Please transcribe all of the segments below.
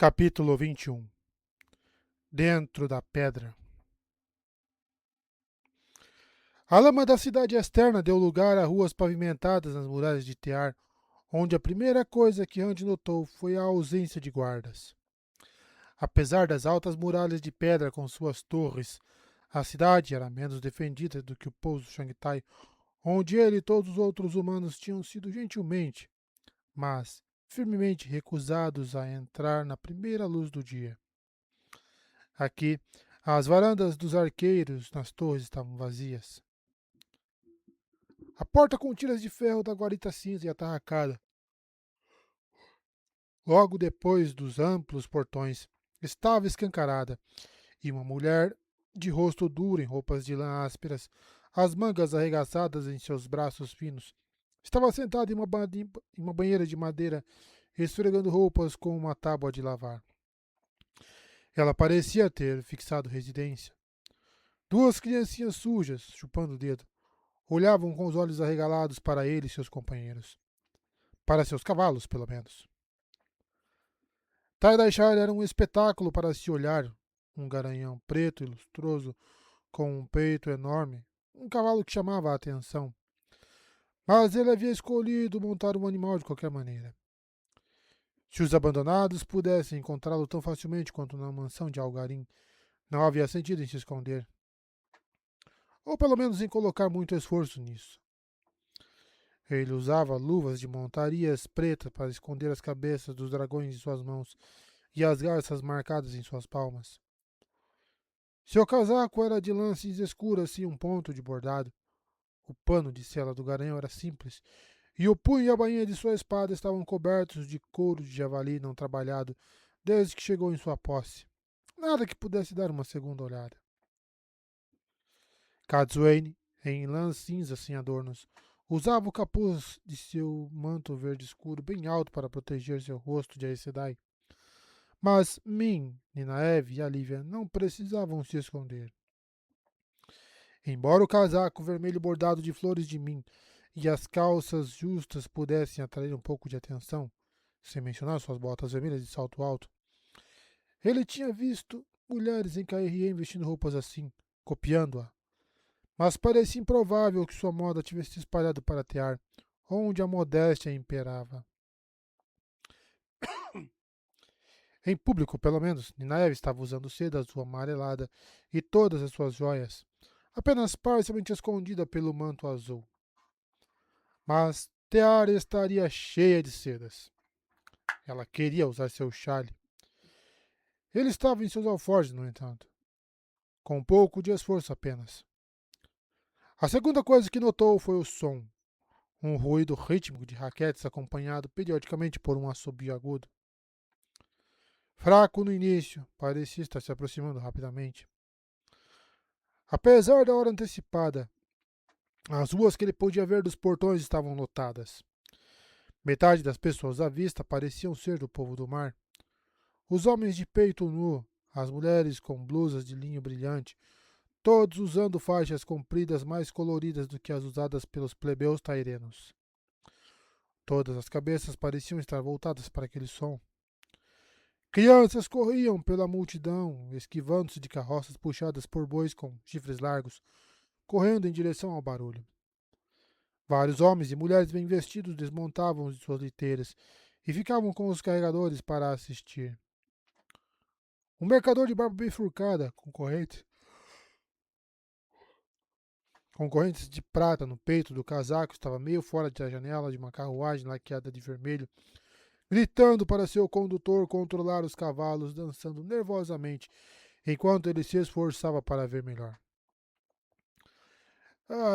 Capítulo 21. Dentro da pedra. A lama da cidade externa deu lugar a ruas pavimentadas nas muralhas de Tear, onde a primeira coisa que Rand notou foi a ausência de guardas. Apesar das altas muralhas de pedra com suas torres, a cidade era menos defendida do que o pouso Shangtai, onde ele e todos os outros humanos tinham sido gentilmente, mas firmemente recusados a entrar na primeira luz do dia. Aqui, as varandas dos arqueiros nas torres estavam vazias. A porta com tiras de ferro da guarita cinza e atarracada, logo depois dos amplos portões, estava escancarada, e uma mulher de rosto duro em roupas de lã ásperas, as mangas arregaçadas em seus braços finos, estava sentada em uma banheira de madeira, esfregando roupas com uma tábua de lavar. Ela parecia ter fixado residência. Duas criancinhas sujas, chupando o dedo, olhavam com os olhos arregalados para ele e seus companheiros. Para seus cavalos, pelo menos. Taidashar era um espetáculo para se olhar. Um garanhão preto e lustroso, com um peito enorme. Um cavalo que chamava a atenção. Mas ele havia escolhido montar um animal de qualquer maneira. Se os abandonados pudessem encontrá-lo tão facilmente quanto na mansão de Algarim, não havia sentido em se esconder. Ou pelo menos em colocar muito esforço nisso. Ele usava luvas de montarias pretas para esconder as cabeças dos dragões em suas mãos e as garças marcadas em suas palmas. Seu casaco era de lã cinza escura sem um ponto de bordado. O pano de sela do garanhão era simples, e o punho e a bainha de sua espada estavam cobertos de couro de javali não trabalhado desde que chegou em sua posse. Nada que pudesse dar uma segunda olhada. Katswain, em lã cinza sem adornos, usava o capuz de seu manto verde escuro bem alto para proteger seu rosto de Aes Sedai. Mas Min, Ninaev e Alívia não precisavam se esconder. Embora o casaco vermelho bordado de flores de Min e as calças justas pudessem atrair um pouco de atenção, sem mencionar suas botas vermelhas de salto alto, ele tinha visto mulheres em Caerhien vestindo roupas assim, copiando-a. Mas parecia improvável que sua moda tivesse se espalhado para Tear, onde a modéstia imperava. Em público, pelo menos, Ninaev estava usando seda azul amarelada e todas as suas joias, apenas parcialmente escondida pelo manto azul. Mas Tear estaria cheia de sedas. Ela queria usar seu chale. Ele estava em seus alforjes, no entanto, com um pouco de esforço apenas. A segunda coisa que notou foi o som, um ruído rítmico de raquetes acompanhado periodicamente por um assobio agudo. Fraco no início, parecia estar se aproximando rapidamente. Apesar da hora antecipada, as ruas que ele podia ver dos portões estavam lotadas. Metade das pessoas à vista pareciam ser do povo do mar. Os homens de peito nu, as mulheres com blusas de linho brilhante, todos usando faixas compridas mais coloridas do que as usadas pelos plebeus tairenos. Todas as cabeças pareciam estar voltadas para aquele som. Crianças corriam pela multidão, esquivando-se de carroças puxadas por bois com chifres largos, correndo em direção ao barulho. Vários homens e mulheres bem vestidos desmontavam de suas liteiras e ficavam com os carregadores para assistir. Um mercador de barba bifurcada, com correntes de prata no peito do casaco, estava meio fora da janela de uma carruagem laqueada de vermelho, gritando para seu condutor controlar os cavalos, dançando nervosamente, enquanto ele se esforçava para ver melhor.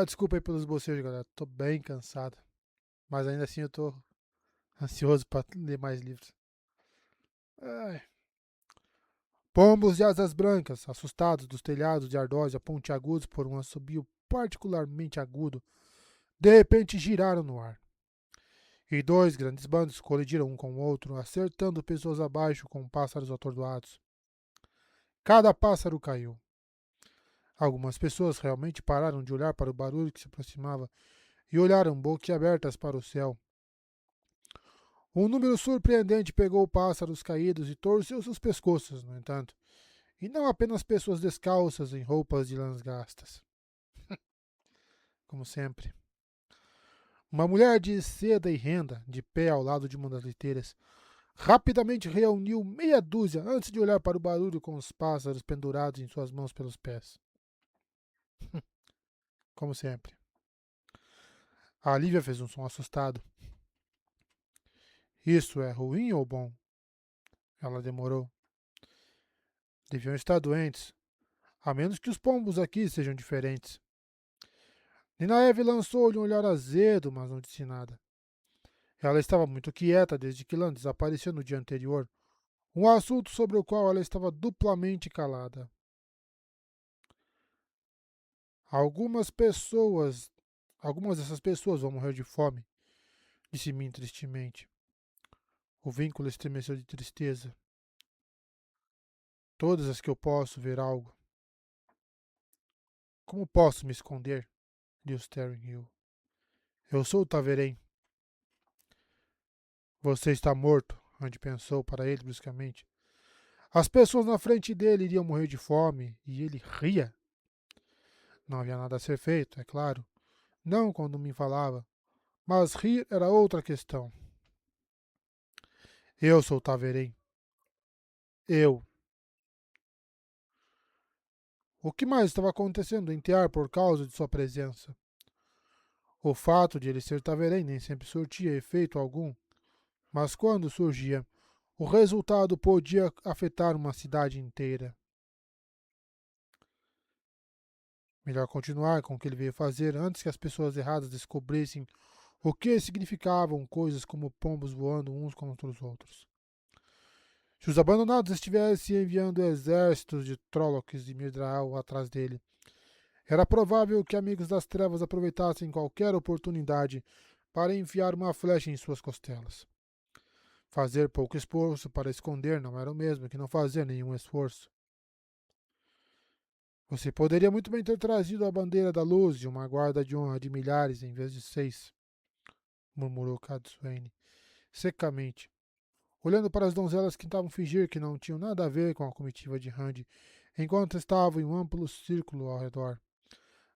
Desculpa aí pelos bocejos, galera. Tô bem cansado. Mas ainda assim eu tô ansioso para ler mais livros. Ai. Pombos de asas brancas, assustados dos telhados de ardósia pontiagudos por um assobio particularmente agudo, de repente giraram no ar. E dois grandes bandos colidiram um com o outro, acertando pessoas abaixo com pássaros atordoados. Cada pássaro caiu. Algumas pessoas realmente pararam de olhar para o barulho que se aproximava e olharam boquiabertas para o céu. Um número surpreendente pegou pássaros caídos e torceu seus pescoços, no entanto, e não apenas pessoas descalças em roupas de lãs gastas. Como sempre. Uma mulher de seda e renda, de pé ao lado de uma das liteiras, rapidamente reuniu meia dúzia antes de olhar para o barulho com os pássaros pendurados em suas mãos pelos pés. Como sempre. A Lívia fez um som assustado. Isso é ruim ou bom? Ela demorou. Deviam estar doentes, a menos que os pombos aqui sejam diferentes. Ninaeve lançou-lhe um olhar azedo, mas não disse nada. Ela estava muito quieta desde que Lan desapareceu no dia anterior, um assunto sobre o qual ela estava duplamente calada. Algumas pessoas, algumas dessas pessoas vão morrer de fome, disse Min tristemente. O vínculo estremeceu de tristeza. Todas as que eu posso ver algo. Como posso me esconder? Disse Sterling Hill. Eu sou o Taverém. Você está morto, Andy pensou para ele bruscamente. As pessoas na frente dele iriam morrer de fome e ele ria. Não havia nada a ser feito, é claro. Não quando me falava. Mas rir era outra questão. Eu sou o Taverém. Eu. O que mais estava acontecendo em Tear por causa de sua presença? O fato de ele ser Taverém nem sempre surtia efeito algum, mas quando surgia, o resultado podia afetar uma cidade inteira. Melhor continuar com o que ele veio fazer antes que as pessoas erradas descobrissem o que significavam coisas como pombos voando uns contra os outros. Se os abandonados estivessem enviando exércitos de Trollocs e Midrael atrás dele, era provável que amigos das trevas aproveitassem qualquer oportunidade para enfiar uma flecha em suas costelas. Fazer pouco esforço para esconder não era o mesmo que não fazer nenhum esforço. Você poderia muito bem ter trazido a bandeira da luz e uma guarda de honra de milhares em vez de 6, murmurou Katsune secamente, olhando para as donzelas que tentavam fingir que não tinham nada a ver com a comitiva de Randy, enquanto estavam em um amplo círculo ao redor,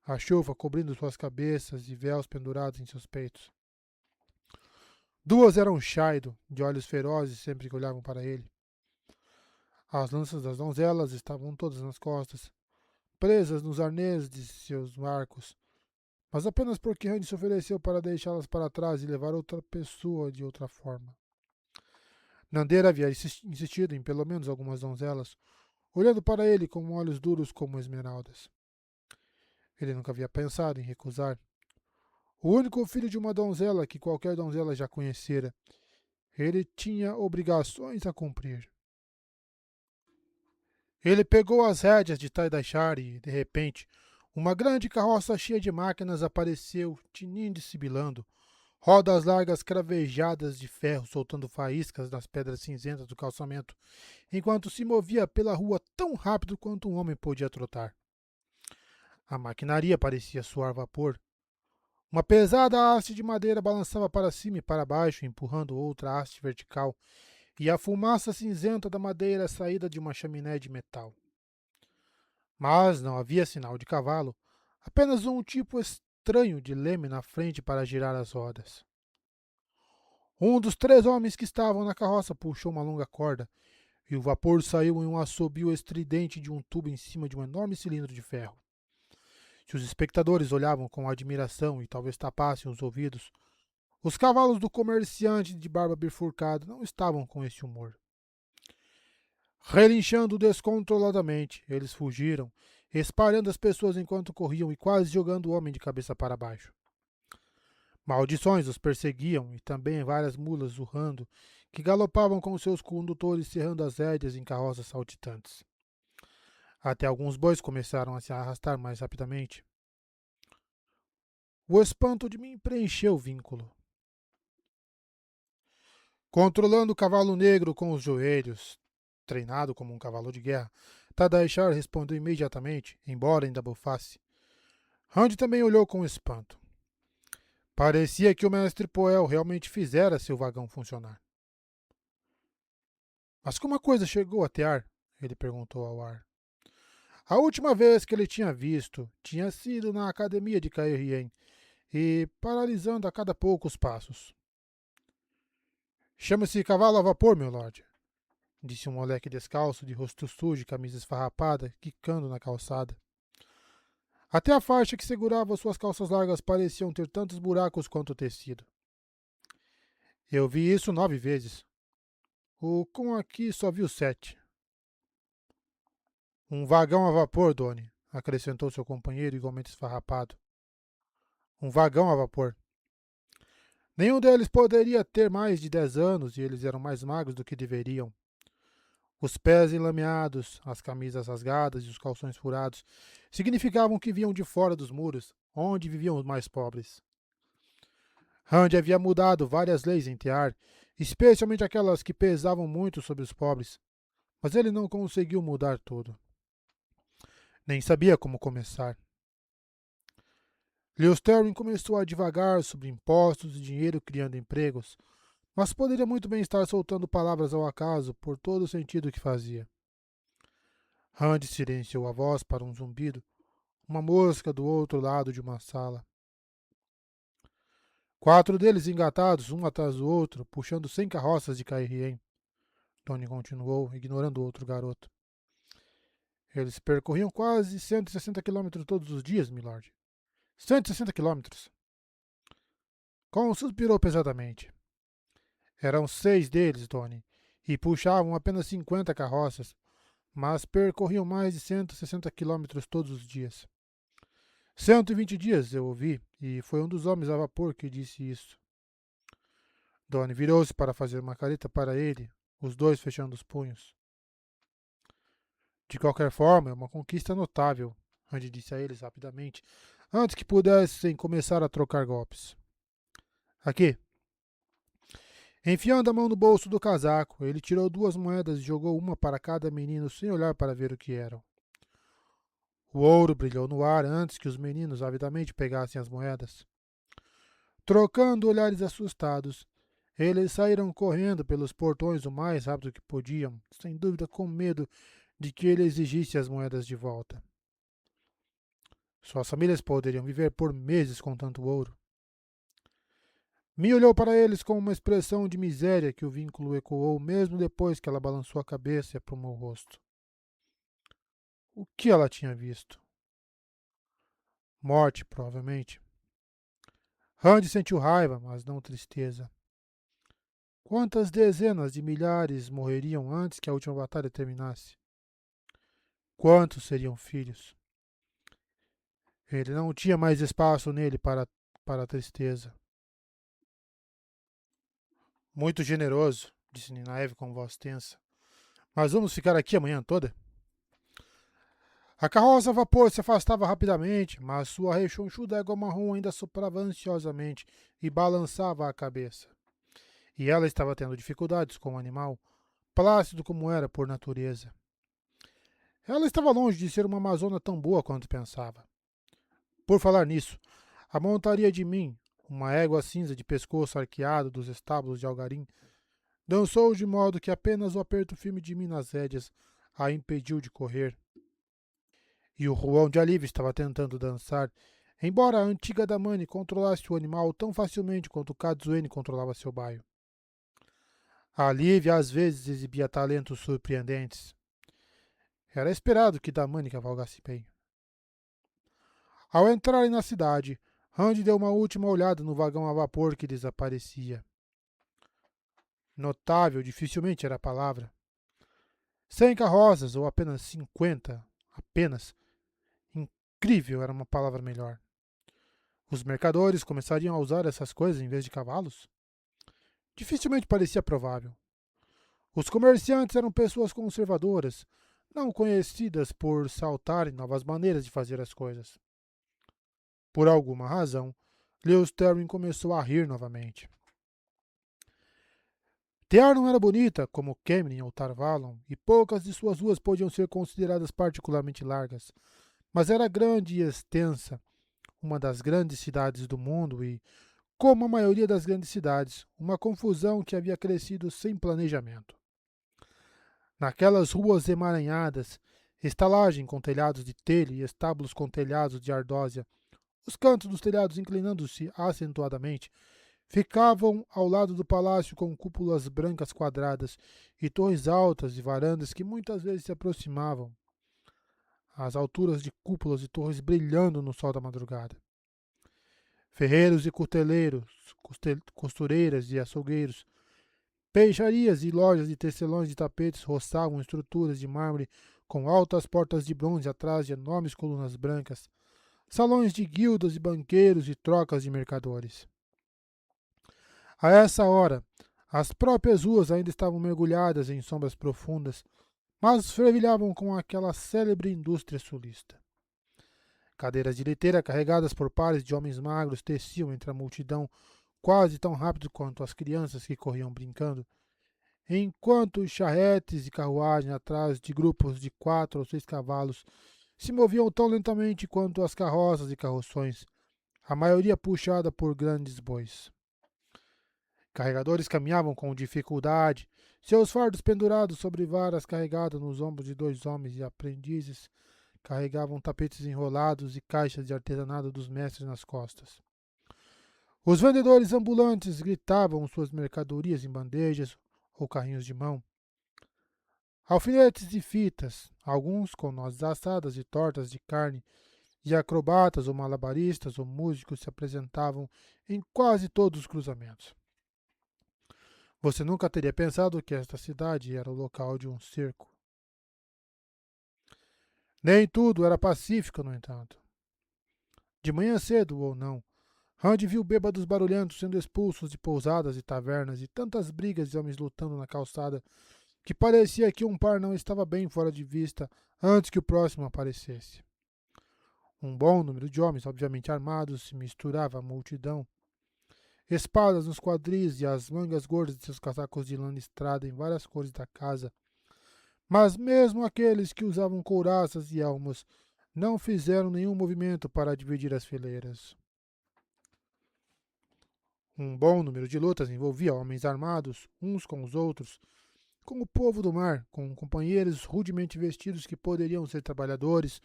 a chuva cobrindo suas cabeças e véus pendurados em seus peitos. Duas eram Shaido, de olhos ferozes sempre que olhavam para ele. As lanças das donzelas estavam todas nas costas, presas nos arnês de seus arcos, mas apenas porque Randy se ofereceu para deixá-las para trás e levar outra pessoa de outra forma. Nandeira havia insistido em pelo menos algumas donzelas, olhando para ele com olhos duros como esmeraldas. Ele nunca havia pensado em recusar. O único filho de uma donzela que qualquer donzela já conhecera. Ele tinha obrigações a cumprir. Ele pegou as rédeas de Taidashar e, de repente, uma grande carroça cheia de máquinas apareceu, tinindo e sibilando, rodas largas cravejadas de ferro soltando faíscas nas pedras cinzentas do calçamento, enquanto se movia pela rua tão rápido quanto um homem podia trotar. A maquinaria parecia suar vapor. Uma pesada haste de madeira balançava para cima e para baixo, empurrando outra haste vertical, e a fumaça cinzenta da madeira saída de uma chaminé de metal. Mas não havia sinal de cavalo, apenas um tipo estranho de leme na frente para girar as rodas. Um dos 3 homens que estavam na carroça puxou uma longa corda, e o vapor saiu em um assobio estridente de um tubo em cima de um enorme cilindro de ferro. Se os espectadores olhavam com admiração e talvez tapassem os ouvidos, os cavalos do comerciante de barba bifurcada não estavam com esse humor. Relinchando descontroladamente, eles fugiram, espalhando as pessoas enquanto corriam e quase jogando o homem de cabeça para baixo. Maldições os perseguiam e também várias mulas urrando que galopavam com seus condutores serrando as rédeas em carroças saltitantes. Até alguns bois começaram a se arrastar mais rapidamente. O espanto de mim preencheu o vínculo. Controlando o cavalo negro com os joelhos, treinado como um cavalo de guerra, Tadaishar respondeu imediatamente, embora ainda bufasse. Randy também olhou com espanto. Parecia que o mestre Poel realmente fizera seu vagão funcionar. Mas como a coisa chegou a Tear? Ele perguntou ao ar. A última vez que ele tinha visto tinha sido na academia de Caerhien e paralisando a cada poucos passos. Chama-se cavalo a vapor, meu lord, disse um moleque descalço, de rosto sujo e camisa esfarrapada, quicando na calçada. Até a faixa que segurava suas calças largas pareciam ter tantos buracos quanto o tecido. Eu vi isso 9 vezes. O com aqui só viu 7. Um vagão a vapor, Doni, acrescentou seu companheiro, igualmente esfarrapado. Um vagão a vapor. Nenhum deles poderia ter mais de 10 anos e eles eram mais magros do que deveriam. Os pés enlameados, as camisas rasgadas e os calções furados significavam que vinham de fora dos muros, onde viviam os mais pobres. Randy havia mudado várias leis em Tear, especialmente aquelas que pesavam muito sobre os pobres, mas ele não conseguiu mudar tudo. Nem sabia como começar. Lewis Terry começou a divagar sobre impostos e dinheiro criando empregos, mas poderia muito bem estar soltando palavras ao acaso por todo o sentido que fazia. Randy silenciou a voz para um zumbido, uma mosca do outro lado de uma sala. 4 deles engatados, um atrás do outro, puxando 100 carroças de Caerhien. Tony continuou, ignorando o outro garoto. Eles percorriam quase 160 quilômetros todos os dias, milord. 160 quilômetros. Con suspirou pesadamente. Eram 6 deles, Tony, e puxavam apenas 50 carroças, mas percorriam mais de 160 quilômetros todos os dias. 120 dias, eu ouvi, e foi um dos homens a vapor que disse isso. Donnie virou-se para fazer uma careta para ele, os dois fechando os punhos. De qualquer forma, é uma conquista notável, Randy disse a eles rapidamente, antes que pudessem começar a trocar golpes. Aqui. Enfiando a mão no bolso do casaco, ele tirou 2 moedas e jogou uma para cada menino sem olhar para ver o que eram. O ouro brilhou no ar antes que os meninos avidamente pegassem as moedas. Trocando olhares assustados, eles saíram correndo pelos portões o mais rápido que podiam, sem dúvida com medo de que ele exigisse as moedas de volta. Suas famílias poderiam viver por meses com tanto ouro. Mi olhou para eles com uma expressão de miséria que o vínculo ecoou mesmo depois que ela balançou a cabeça e aprumou o rosto. O que ela tinha visto? Morte, provavelmente. Randy sentiu raiva, mas não tristeza. Quantas dezenas de milhares morreriam antes que a última batalha terminasse? Quantos seriam filhos? Ele não tinha mais espaço nele para a tristeza. Muito generoso, disse Ninaeve com voz tensa. Mas vamos ficar aqui a manhã toda? A carroça a vapor se afastava rapidamente, mas sua rechonchuda égua marrom ainda soprava ansiosamente e balançava a cabeça. E ela estava tendo dificuldades com o animal, plácido como era por natureza. Ela estava longe de ser uma amazona tão boa quanto pensava. Por falar nisso, a montaria de mim, uma égua cinza de pescoço arqueado dos estábulos de Algarim, dançou de modo que apenas o aperto firme de mim nas rédeas a impediu de correr. E o Juan de Alívio estava tentando dançar, embora a antiga Damani controlasse o animal tão facilmente quanto Katsuene controlava seu baio. A Lívia às vezes exibia talentos surpreendentes. Era esperado que Damani cavalgasse bem. Ao entrarem na cidade, Randy deu uma última olhada no vagão a vapor que desaparecia. Notável dificilmente era a palavra. 100 carroças, ou apenas 50, apenas. Incrível era uma palavra melhor. Os mercadores começariam a usar essas coisas em vez de cavalos? Dificilmente parecia provável. Os comerciantes eram pessoas conservadoras, não conhecidas por saltarem novas maneiras de fazer as coisas. Por alguma razão, Lewis Terry começou a rir novamente. Tear não era bonita como Kemrin ou Tarvalon, e poucas de suas ruas podiam ser consideradas particularmente largas, mas era grande e extensa, uma das grandes cidades do mundo e, como a maioria das grandes cidades, uma confusão que havia crescido sem planejamento. Naquelas ruas emaranhadas, estalagem com telhados de telha e estábulos com telhados de ardósia, os cantos dos telhados inclinando-se acentuadamente, ficavam ao lado do palácio com cúpulas brancas quadradas e torres altas e varandas que muitas vezes se aproximavam, às alturas de cúpulas e torres brilhando no sol da madrugada. Ferreiros e cuteleiros, costureiras e açougueiros, peixarias e lojas de tecelões de tapetes roçavam estruturas de mármore com altas portas de bronze atrás de enormes colunas brancas, salões de guildas e banqueiros e trocas de mercadores. A essa hora, as próprias ruas ainda estavam mergulhadas em sombras profundas, mas fervilhavam com aquela célebre indústria sulista. Cadeiras de liteira carregadas por pares de homens magros teciam entre a multidão quase tão rápido quanto as crianças que corriam brincando, enquanto charretes e carruagens atrás de grupos de 4 ou 6 cavalos se moviam tão lentamente quanto as carroças e carroções, a maioria puxada por grandes bois. Carregadores caminhavam com dificuldade, seus fardos pendurados sobre varas carregadas nos ombros de 2 homens, e aprendizes carregavam tapetes enrolados e caixas de artesanato dos mestres nas costas. Os vendedores ambulantes gritavam suas mercadorias em bandejas ou carrinhos de mão. Alfinetes e fitas, alguns com nozes assadas e tortas de carne, e acrobatas ou malabaristas ou músicos se apresentavam em quase todos os cruzamentos. Você nunca teria pensado que esta cidade era o local de um circo. Nem tudo era pacífico, no entanto. De manhã cedo ou não, Randy viu bêbados barulhentos sendo expulsos de pousadas e tavernas e tantas brigas de homens lutando na calçada que parecia que um par não estava bem fora de vista antes que o próximo aparecesse. Um bom número de homens, obviamente armados, se misturava à multidão. Espadas nos quadris e as mangas gordas de seus casacos de lã listrada em várias cores da casa. Mas mesmo aqueles que usavam couraças e elmos não fizeram nenhum movimento para dividir as fileiras. Um bom número de lutas envolvia homens armados, uns com os outros, com o povo do mar, com companheiros rudemente vestidos que poderiam ser trabalhadores,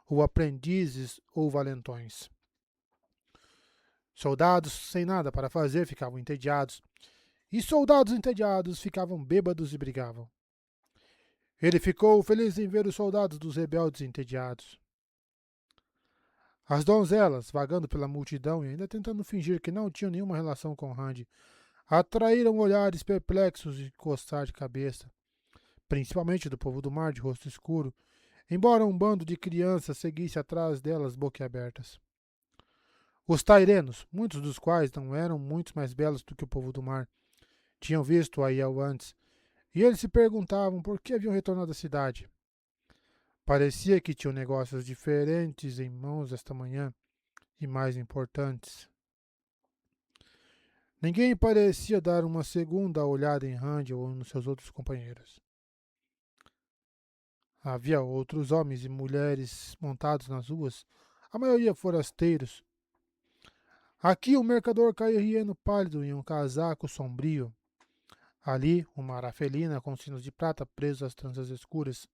ou aprendizes, ou valentões. Soldados sem nada para fazer ficavam entediados, e soldados entediados ficavam bêbados e brigavam. Ele ficou feliz em ver os soldados dos rebeldes entediados. As donzelas, vagando pela multidão e ainda tentando fingir que não tinham nenhuma relação com Randy, atraíram olhares perplexos e coçar de cabeça, principalmente do povo do mar de rosto escuro, embora um bando de crianças seguisse atrás delas boquiabertas. Os tairenos, muitos dos quais não eram muito mais belos do que o povo do mar, tinham visto Aiel antes, e eles se perguntavam por que haviam retornado à cidade. Parecia que tinham negócios diferentes em mãos esta manhã, e mais importantes. Ninguém parecia dar uma segunda olhada em Randy ou nos seus outros companheiros. Havia outros homens e mulheres montados nas ruas, a maioria forasteiros. Aqui um mercador cairrieno pálido em um casaco sombrio. Ali uma arafelina com sinos de prata presos às tranças escuras.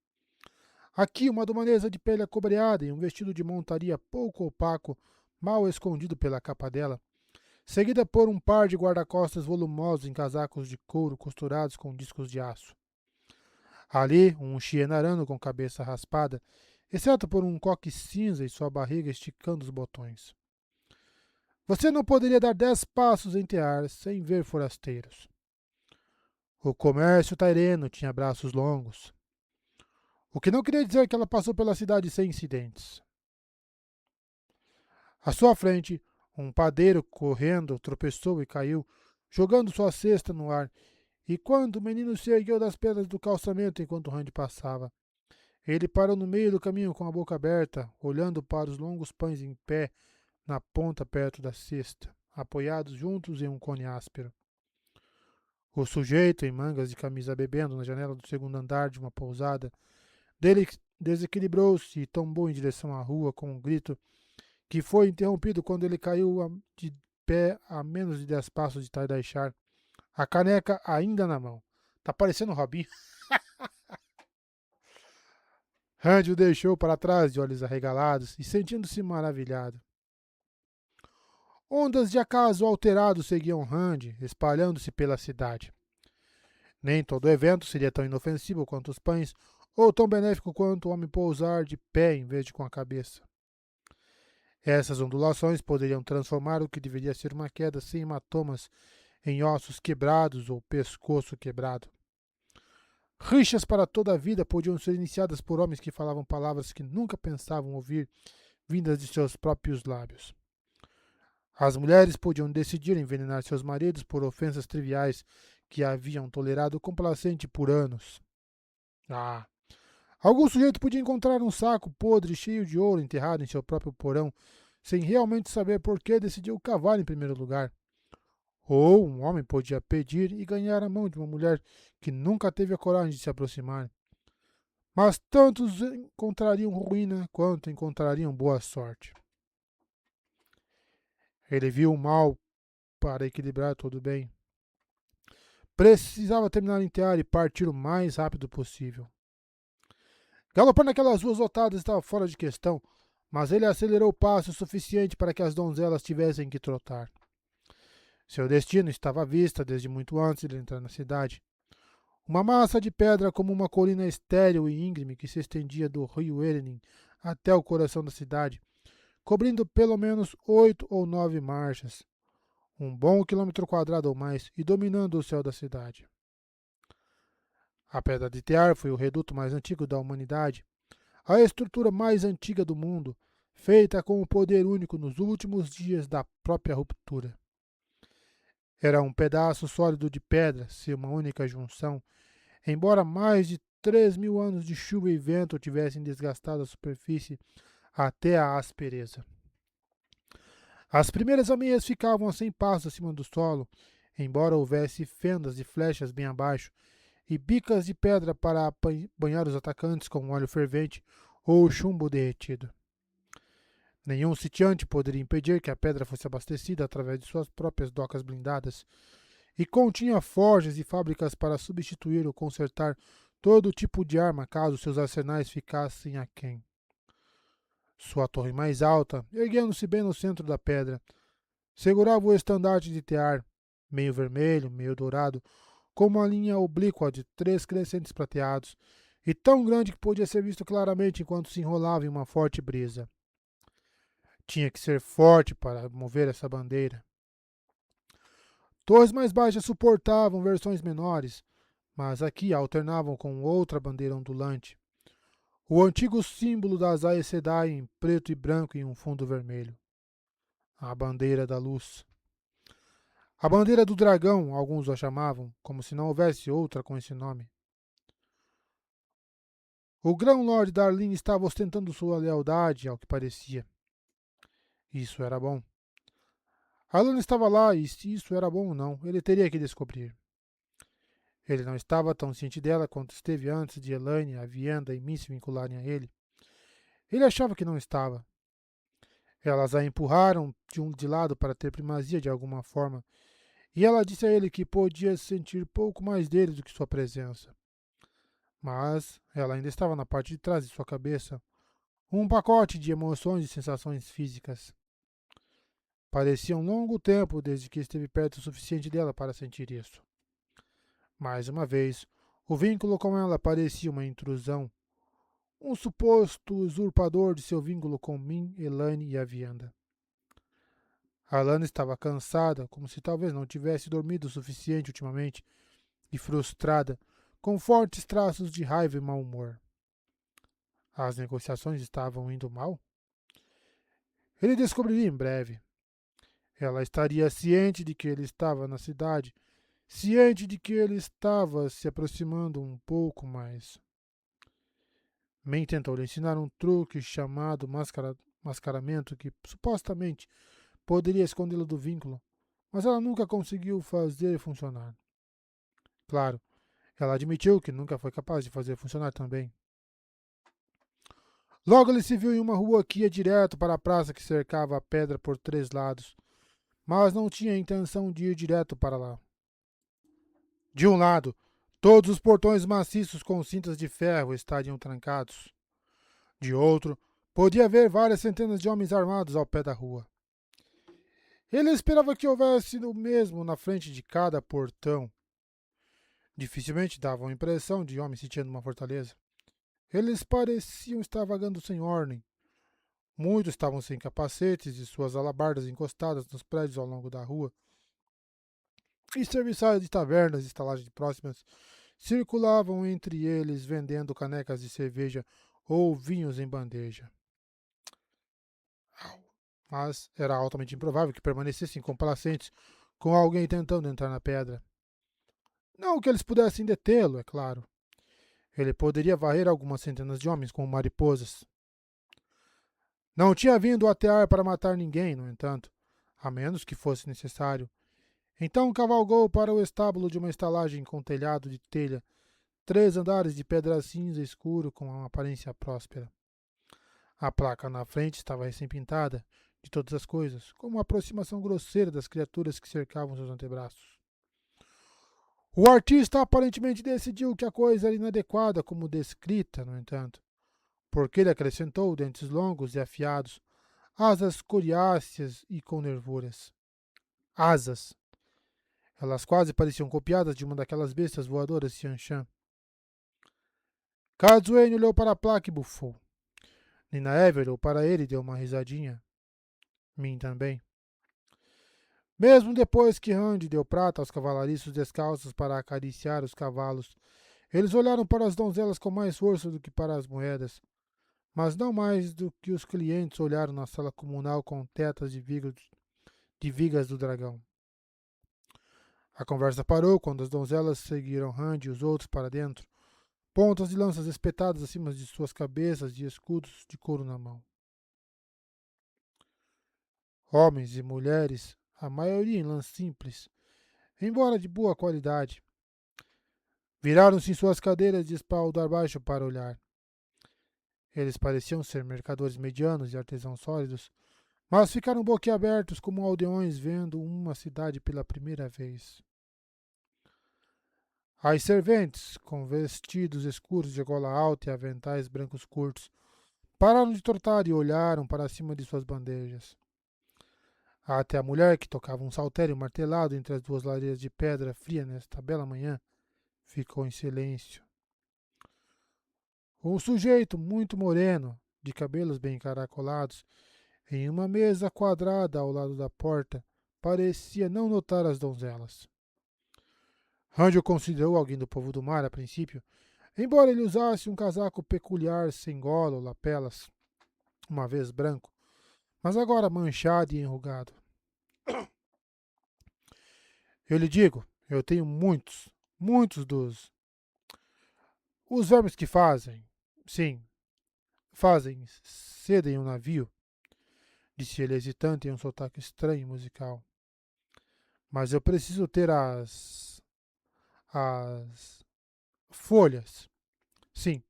Aqui uma domanesa de pele acobreada em um vestido de montaria pouco opaco, mal escondido pela capa dela, seguida por um par de guarda-costas volumosos em casacos de couro costurados com discos de aço. Ali, um chienarano com cabeça raspada, exceto por um coque cinza e sua barriga esticando os botões. Você não poderia dar 10 passos em Tear sem ver forasteiros. O comércio taireno tinha braços longos, o que não queria dizer que ela passou pela cidade sem incidentes. À sua frente, um padeiro correndo tropeçou e caiu, jogando sua cesta no ar, e quando o menino se ergueu das pedras do calçamento enquanto Randy passava, ele parou no meio do caminho com a boca aberta, olhando para os longos pães em pé na ponta perto da cesta, apoiados juntos em um cone áspero. O sujeito, em mangas de camisa bebendo na janela do segundo andar de uma pousada, dele desequilibrou-se e tombou em direção à rua com um grito que foi interrompido quando ele caiu de pé a menos de 10 passos de Tardaixar, a caneca ainda na mão. Tá parecendo o Robin. Randy o deixou para trás de olhos arregalados e sentindo-se maravilhado. Ondas de acaso alterado seguiam Randy, espalhando-se pela cidade. Nem todo evento seria tão inofensivo quanto os pães, ou tão benéfico quanto o homem pousar de pé em vez de com a cabeça. Essas ondulações poderiam transformar o que deveria ser uma queda sem hematomas em ossos quebrados ou pescoço quebrado. Rixas para toda a vida podiam ser iniciadas por homens que falavam palavras que nunca pensavam ouvir, vindas de seus próprios lábios. As mulheres podiam decidir envenenar seus maridos por ofensas triviais que haviam tolerado complacente por anos. Ah! Algum sujeito podia encontrar um saco podre cheio de ouro enterrado em seu próprio porão, sem realmente saber por que decidiu cavar em primeiro lugar. Ou um homem podia pedir e ganhar a mão de uma mulher que nunca teve a coragem de se aproximar. Mas tantos encontrariam ruína quanto encontrariam boa sorte. Ele viu o mal para equilibrar todo o bem. Precisava terminar de entear e partir o mais rápido possível. Galopar naquelas ruas lotadas estava fora de questão, mas ele acelerou o passo o suficiente para que as donzelas tivessem que trotar. Seu destino estava à vista desde muito antes de entrar na cidade. Uma massa de pedra como uma colina estéril e íngreme que se estendia do rio Erenin até o coração da cidade, cobrindo pelo menos 8 ou 9 marchas, um bom quilômetro quadrado ou mais, e dominando o céu da cidade. A Pedra de Tear foi o reduto mais antigo da humanidade, a estrutura mais antiga do mundo, feita com o poder único nos últimos dias da própria ruptura. Era um pedaço sólido de pedra, sem uma única junção, embora mais de 3.000 anos de chuva e vento tivessem desgastado a superfície até a aspereza. As primeiras ameias ficavam a 100 passos acima do solo, embora houvesse fendas de flechas bem abaixo, e bicas de pedra para banhar os atacantes com óleo fervente ou chumbo derretido. Nenhum sitiante poderia impedir que a pedra fosse abastecida através de suas próprias docas blindadas, e continha forjas e fábricas para substituir ou consertar todo tipo de arma caso seus arsenais ficassem aquém. Sua torre mais alta, erguendo-se bem no centro da pedra, segurava o estandarte de Tear, meio vermelho, meio dourado, com uma linha oblíqua de 3 crescentes prateados, e tão grande que podia ser visto claramente enquanto se enrolava em uma forte brisa. Tinha que ser forte para mover essa bandeira. Torres mais baixas suportavam versões menores, mas aqui alternavam com outra bandeira ondulante. O antigo símbolo das Aes Sedai em preto e branco em um fundo vermelho. A bandeira da luz. A bandeira do dragão, alguns a chamavam, como se não houvesse outra com esse nome. O Grão-Lord Darlin estava ostentando sua lealdade, ao que parecia. Isso era bom. Alan estava lá e se isso era bom ou não, ele teria que descobrir. Ele não estava tão ciente dela quanto esteve antes de Elaine, a Vienda e Min se vincularem a ele. Ele achava que não estava. Elas a empurraram de lado para ter primazia de alguma forma, e ela disse a ele que podia sentir pouco mais dele do que sua presença. Mas ela ainda estava na parte de trás de sua cabeça, um pacote de emoções e sensações físicas. Parecia um longo tempo desde que esteve perto o suficiente dela para sentir isso. Mais uma vez, o vínculo com ela parecia uma intrusão, um suposto usurpador de seu vínculo com Min, Elaine e a Vienda. Alana estava cansada, como se talvez não tivesse dormido o suficiente ultimamente, e frustrada, com fortes traços de raiva e mau humor. As negociações estavam indo mal? Ele descobriria em breve. Ela estaria ciente de que ele estava na cidade, ciente de que ele estava se aproximando um pouco mais. Min tentou lhe ensinar um truque chamado mascaramento que supostamente poderia escondê-lo do vínculo, mas ela nunca conseguiu fazer funcionar. Claro, ela admitiu que nunca foi capaz de fazer funcionar também. Logo ele se viu em uma rua que ia direto para a praça que cercava a pedra por 3 lados, mas não tinha a intenção de ir direto para lá. De um lado, todos os portões maciços com cintas de ferro estariam trancados. De outro, podia ver várias centenas de homens armados ao pé da rua. Ele esperava que houvesse o mesmo na frente de cada portão. Dificilmente davam a impressão de homens sitiando uma fortaleza. Eles pareciam estar vagando sem ordem. Muitos estavam sem capacetes e suas alabardas encostadas nos prédios ao longo da rua. E serviçais de tavernas e estalagens próximas circulavam entre eles vendendo canecas de cerveja ou vinhos em bandeja. Mas era altamente improvável que permanecessem complacentes com alguém tentando entrar na pedra. Não que eles pudessem detê-lo, é claro. Ele poderia varrer algumas centenas de homens como mariposas. Não tinha vindo atear para matar ninguém, no entanto, a menos que fosse necessário. Então cavalgou para o estábulo de uma estalagem com telhado de telha, 3 andares de pedra cinza escuro com uma aparência próspera. A placa na frente estava recém-pintada, de todas as coisas, como uma aproximação grosseira das criaturas que cercavam seus antebraços. O artista aparentemente decidiu que a coisa era inadequada como descrita, no entanto, porque ele acrescentou dentes longos e afiados, asas coriáceas e com nervuras. Asas. Elas quase pareciam copiadas de uma daquelas bestas voadoras Xianshan. Kazuene olhou para a placa e bufou. Nina Eve olhou para ele e deu uma risadinha. Min também. Mesmo depois que Randy deu prata aos cavalariços descalços para acariciar os cavalos, eles olharam para as donzelas com mais força do que para as moedas, mas não mais do que os clientes olharam na sala comunal com tetas de vigas do dragão. A conversa parou quando as donzelas seguiram Randy e os outros para dentro, pontas de lanças espetadas acima de suas cabeças e escudos de couro na mão. Homens e mulheres, a maioria em lãs simples, embora de boa qualidade, viraram-se em suas cadeiras de espaldar baixo para olhar. Eles pareciam ser mercadores medianos e artesãos sólidos, mas ficaram boquiabertos como aldeões vendo uma cidade pela primeira vez. As serventes, com vestidos escuros de gola alta e aventais brancos curtos, pararam de trotar e olharam para cima de suas bandejas. Até a mulher, que tocava um saltério martelado entre as duas lareiras de pedra fria nesta bela manhã, ficou em silêncio. Um sujeito muito moreno, de cabelos bem encaracolados, em uma mesa quadrada ao lado da porta, parecia não notar as donzelas. Randy considerou alguém do povo do mar a princípio, embora ele usasse um casaco peculiar sem gola ou lapelas, uma vez branco, mas agora manchado e enrugado. Eu lhe digo, eu tenho muitos dos... Os vermes que fazem, sim, fazem seda em um navio, disse ele hesitante em um sotaque estranho e musical. Mas eu preciso ter as folhas. Sim,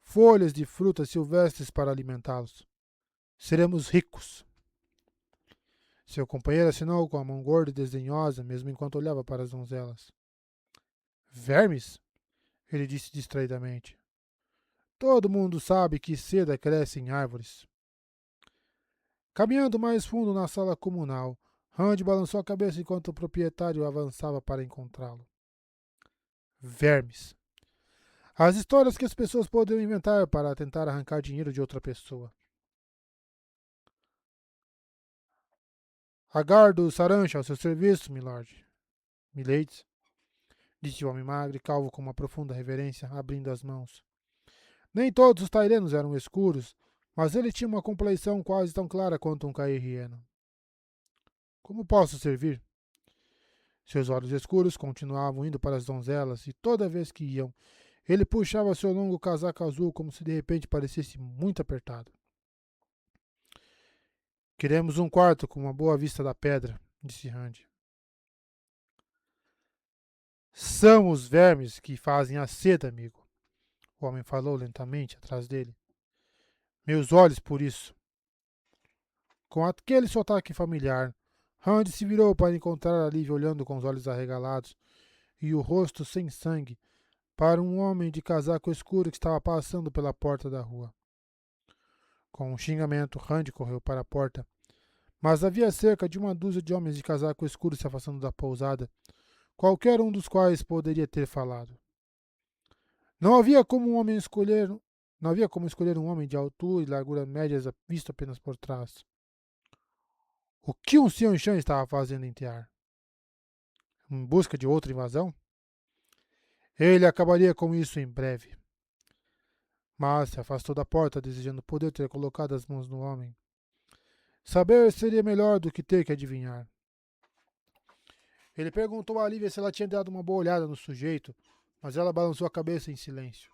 folhas de frutas silvestres para alimentá-los. Seremos ricos. Seu companheiro assinou com a mão gorda e desdenhosa, mesmo enquanto olhava para as donzelas. Vermes? Ele disse distraidamente. Todo mundo sabe que seda cresce em árvores. Caminhando mais fundo na sala comunal, Randy balançou a cabeça enquanto o proprietário avançava para encontrá-lo. Vermes. As histórias que as pessoas poderiam inventar para tentar arrancar dinheiro de outra pessoa. Agardo Sarancha ao seu serviço, milord. Milady, disse o homem magro e calvo com uma profunda reverência, abrindo as mãos. Nem todos os tairenos eram escuros, mas ele tinha uma compleição quase tão clara quanto um cairrieno. Como posso servir? Seus olhos escuros continuavam indo para as donzelas, e toda vez que iam, ele puxava seu longo casaco azul como se de repente parecesse muito apertado. Queremos um quarto com uma boa vista da pedra, disse Randy. São os vermes que fazem a seda, amigo. O homem falou lentamente atrás dele. Meus olhos por isso. Com aquele sotaque familiar, Randy se virou para encontrar alívio olhando com os olhos arregalados e o rosto sem sangue para um homem de casaco escuro que estava passando pela porta da rua. Com um xingamento, Randy correu para a porta, mas havia cerca de uma dúzia de homens de casaco escuro se afastando da pousada, qualquer um dos quais poderia ter falado. Não havia como um homem escolher, não havia como escolher um homem de altura e largura médias visto apenas por trás. O que um Xian Shan estava fazendo em Tiar? Em busca de outra invasão? Ele acabaria com isso em breve. Mas se afastou da porta, desejando poder ter colocado as mãos no homem. Saber seria melhor do que ter que adivinhar. Ele perguntou a Lívia se ela tinha dado uma boa olhada no sujeito, mas ela balançou a cabeça em silêncio.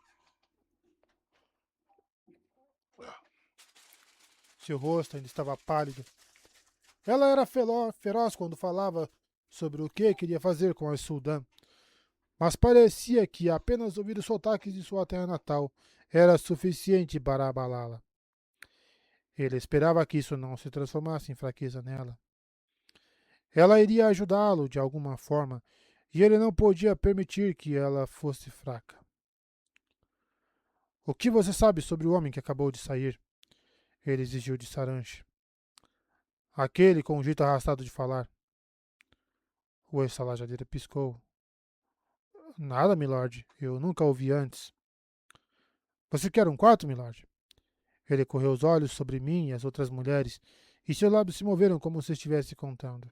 Seu rosto ainda estava pálido. Ela era feroz quando falava sobre o que queria fazer com a Suldan, mas parecia que apenas ouvir os sotaques de sua terra natal era suficiente para abalá-la. Ele esperava que isso não se transformasse em fraqueza nela. Ela iria ajudá-lo de alguma forma, e ele não podia permitir que ela fosse fraca. O que você sabe sobre o homem que acabou de sair? Ele exigiu de Saranche. Aquele com um jeito arrastado de falar. O ex-salajadeira piscou. Nada, milord. Eu nunca ouvi antes. Você quer um quarto, milord? Ele correu os olhos sobre mim e as outras mulheres, e seus lábios se moveram como se estivesse contando.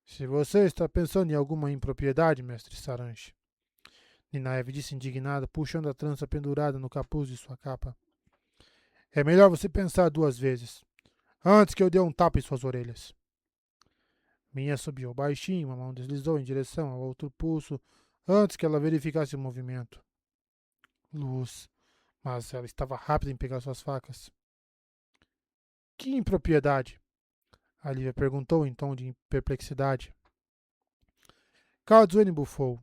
Se você está pensando em alguma impropriedade, mestre Saranche, Ninaev disse indignada, puxando a trança pendurada no capuz de sua capa. É melhor você pensar 2 vezes, antes que eu dê um tapa em suas orelhas. Minha subiu baixinho, uma mão deslizou em direção ao outro pulso, antes que ela verificasse o movimento. Luz, mas ela estava rápida em pegar suas facas. Que impropriedade? A Lívia perguntou em tom de perplexidade. Kazuene bufou.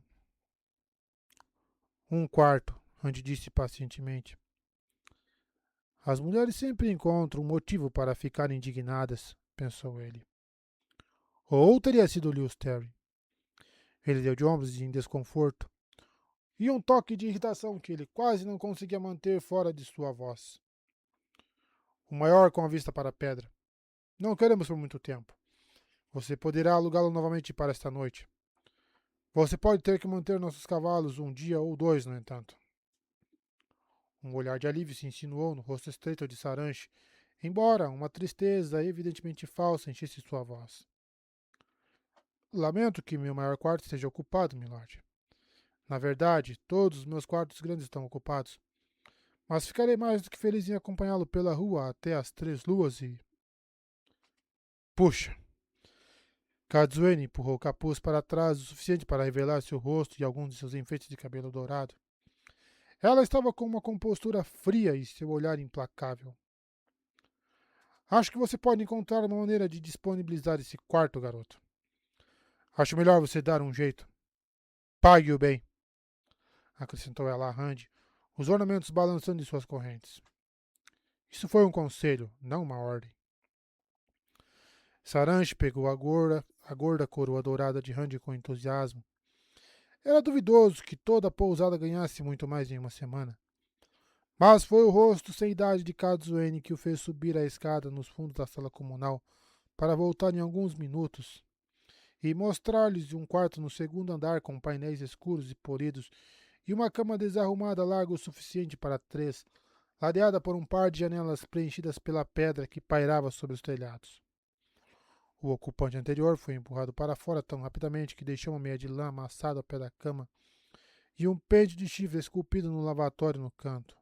Um quarto, Randy disse pacientemente. As mulheres sempre encontram um motivo para ficarem indignadas, pensou ele. Ou teria sido Lewis Terry. Ele deu de ombros em desconforto, e um toque de irritação que ele quase não conseguia manter fora de sua voz. O maior com a vista para a pedra. Não queremos por muito tempo. Você poderá alugá-lo novamente para esta noite. Você pode ter que manter nossos cavalos um dia ou 2, no entanto. Um olhar de alívio se insinuou no rosto estreito de Saranche, embora uma tristeza evidentemente falsa enchesse sua voz. Lamento que meu maior quarto esteja ocupado, milord. Na verdade, todos os meus quartos grandes estão ocupados. Mas ficarei mais do que feliz em acompanhá-lo pela rua até as 3 luas e... Puxa! Kazuene empurrou o capuz para trás o suficiente para revelar seu rosto e alguns de seus enfeites de cabelo dourado. Ela estava com uma compostura fria e seu olhar implacável. Acho que você pode encontrar uma maneira de disponibilizar esse quarto, garoto. Acho melhor você dar um jeito. Pague-o bem, acrescentou ela a Randy, os ornamentos balançando em suas correntes. Isso foi um conselho, não uma ordem. Saranche pegou a gorda coroa dourada de Randy com entusiasmo. Era duvidoso que toda a pousada ganhasse muito mais em uma semana. Mas foi o rosto sem idade de Kazuene que o fez subir a escada nos fundos da sala comunal para voltar em alguns minutos e mostrar-lhes um quarto no segundo andar com painéis escuros e polidos e uma cama desarrumada larga o suficiente para 3, ladeada por um par de janelas preenchidas pela pedra que pairava sobre os telhados. O ocupante anterior foi empurrado para fora tão rapidamente que deixou uma meia de lã amassada ao pé da cama e um pente de chifre esculpido no lavatório no canto.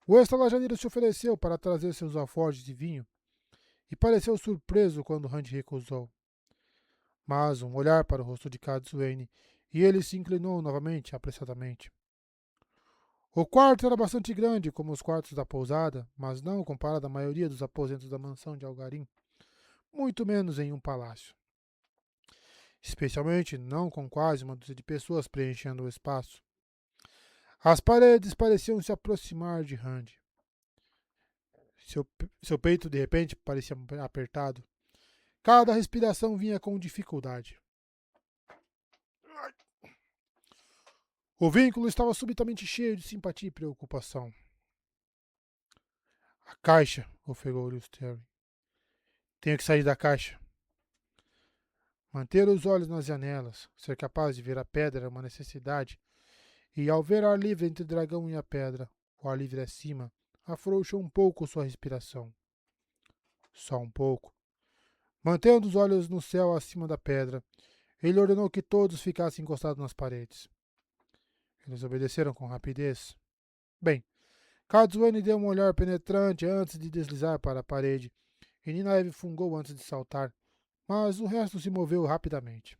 O ex-talajadeiro se ofereceu para trazer seus alforjes de vinho e pareceu surpreso quando Randy recusou. Mas um olhar para o rosto de Kazuene e ele se inclinou novamente, apressadamente. O quarto era bastante grande, como os quartos da pousada, mas não comparado à maioria dos aposentos da mansão de Algarim, muito menos em um palácio. Especialmente não com quase uma dúzia de pessoas preenchendo o espaço. As paredes pareciam se aproximar de Randy. Seu peito, de repente, parecia apertado. Cada respiração vinha com dificuldade. O vínculo estava subitamente cheio de simpatia e preocupação. A caixa, ofegou Lusteri. Tenho que sair da caixa. Manter os olhos nas janelas, ser capaz de ver a pedra era uma necessidade, e ao ver ar livre entre o dragão e a pedra, o ar livre acima, afrouxou um pouco sua respiração. Só um pouco. Mantendo os olhos no céu acima da pedra, ele ordenou que todos ficassem encostados nas paredes. Eles obedeceram com rapidez. Bem, Kazuane deu um olhar penetrante antes de deslizar para a parede, e Ninaeve fungou antes de saltar, mas o resto se moveu rapidamente.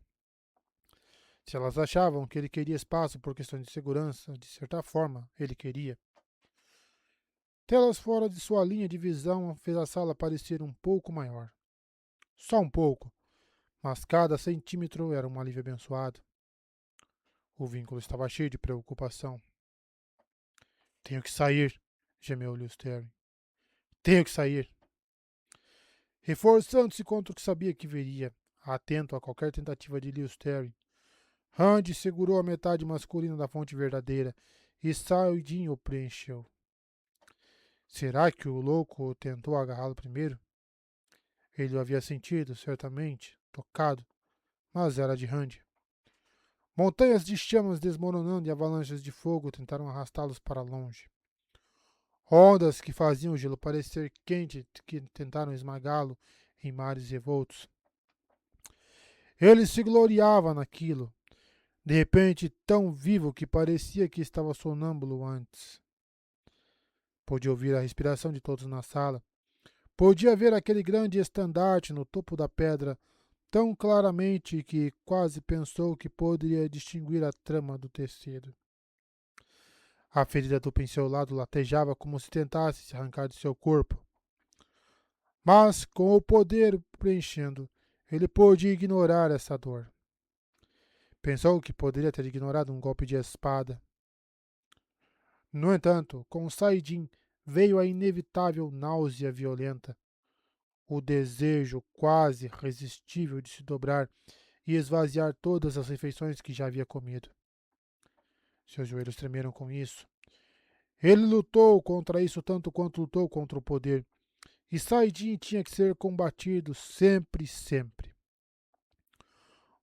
Se elas achavam que ele queria espaço por questões de segurança, de certa forma, ele queria. Telas fora de sua linha de visão fez a sala parecer um pouco maior. Só um pouco, mas cada centímetro era um alívio abençoado. O vínculo estava cheio de preocupação. Tenho que sair, gemeu Lusteri. Tenho que sair. Reforçando-se contra o que sabia que viria, atento a qualquer tentativa de Lusteri, Randy segurou a metade masculina da fonte verdadeira e Saidin o preencheu. Será que o louco tentou agarrá-lo primeiro? Ele o havia sentido, certamente, tocado, mas era de Randy. Montanhas de chamas desmoronando e avalanches de fogo tentaram arrastá-los para longe. Ondas que faziam o gelo parecer quente que tentaram esmagá-lo em mares revoltos. Ele se gloriava naquilo, de repente tão vivo que parecia que estava sonâmbulo antes. Podia ouvir a respiração de todos na sala. Podia ver aquele grande estandarte no topo da pedra tão claramente que quase pensou que poderia distinguir a trama do tecido. A ferida do pincel lado latejava como se tentasse se arrancar de seu corpo. Mas, com o poder preenchendo, ele pôde ignorar essa dor. Pensou que poderia ter ignorado um golpe de espada. No entanto, com Saidin veio a inevitável náusea violenta, o desejo quase irresistível de se dobrar e esvaziar todas as refeições que já havia comido. Seus joelhos tremeram com isso. Ele lutou contra isso tanto quanto lutou contra o poder, e Saidin tinha que ser combatido sempre, sempre.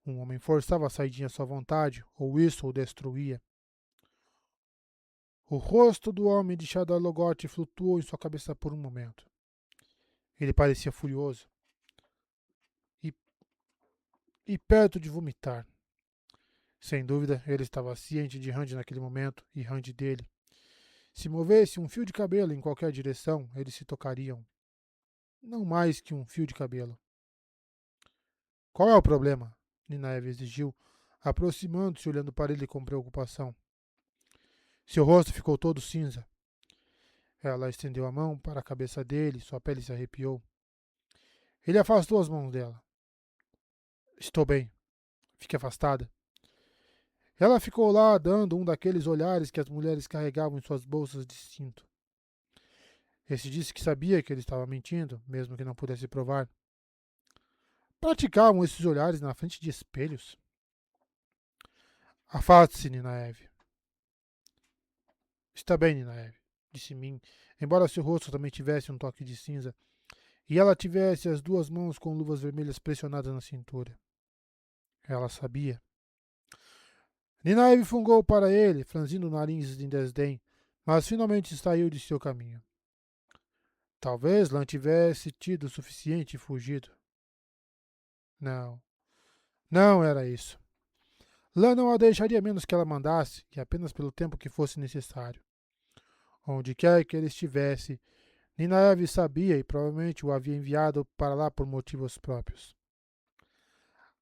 Um homem forçava Saidin à sua vontade, ou isso o destruía. O rosto do homem de Shadar Logoth flutuou em sua cabeça por um momento. Ele parecia furioso e perto de vomitar. Sem dúvida, ele estava ciente de Randy naquele momento e Randy dele. Se movesse um fio de cabelo em qualquer direção, eles se tocariam. Não mais que um fio de cabelo. Qual é o problema? Ninaeve exigiu, aproximando-se e olhando para ele com preocupação. Seu rosto ficou todo cinza. Ela estendeu a mão para a cabeça dele, sua pele se arrepiou. Ele afastou as mãos dela. Estou bem. Fique afastada. Ela ficou lá, dando um daqueles olhares que as mulheres carregavam em suas bolsas de cinto. Esse disse que sabia que ele estava mentindo, mesmo que não pudesse provar. Praticavam esses olhares na frente de espelhos. Afaste-se, Ninaeve. Está bem, Ninaeve, disse Min, embora seu rosto também tivesse um toque de cinza, e ela tivesse as duas mãos com luvas vermelhas pressionadas na cintura. Ela sabia. Ninaeve fungou para ele, franzindo o nariz em desdém, mas finalmente saiu de seu caminho. Talvez Lan tivesse tido o suficiente e fugido. Não, não era isso. Lan não a deixaria menos que ela mandasse, e apenas pelo tempo que fosse necessário. Onde quer que ele estivesse, Ninaeve sabia e provavelmente o havia enviado para lá por motivos próprios.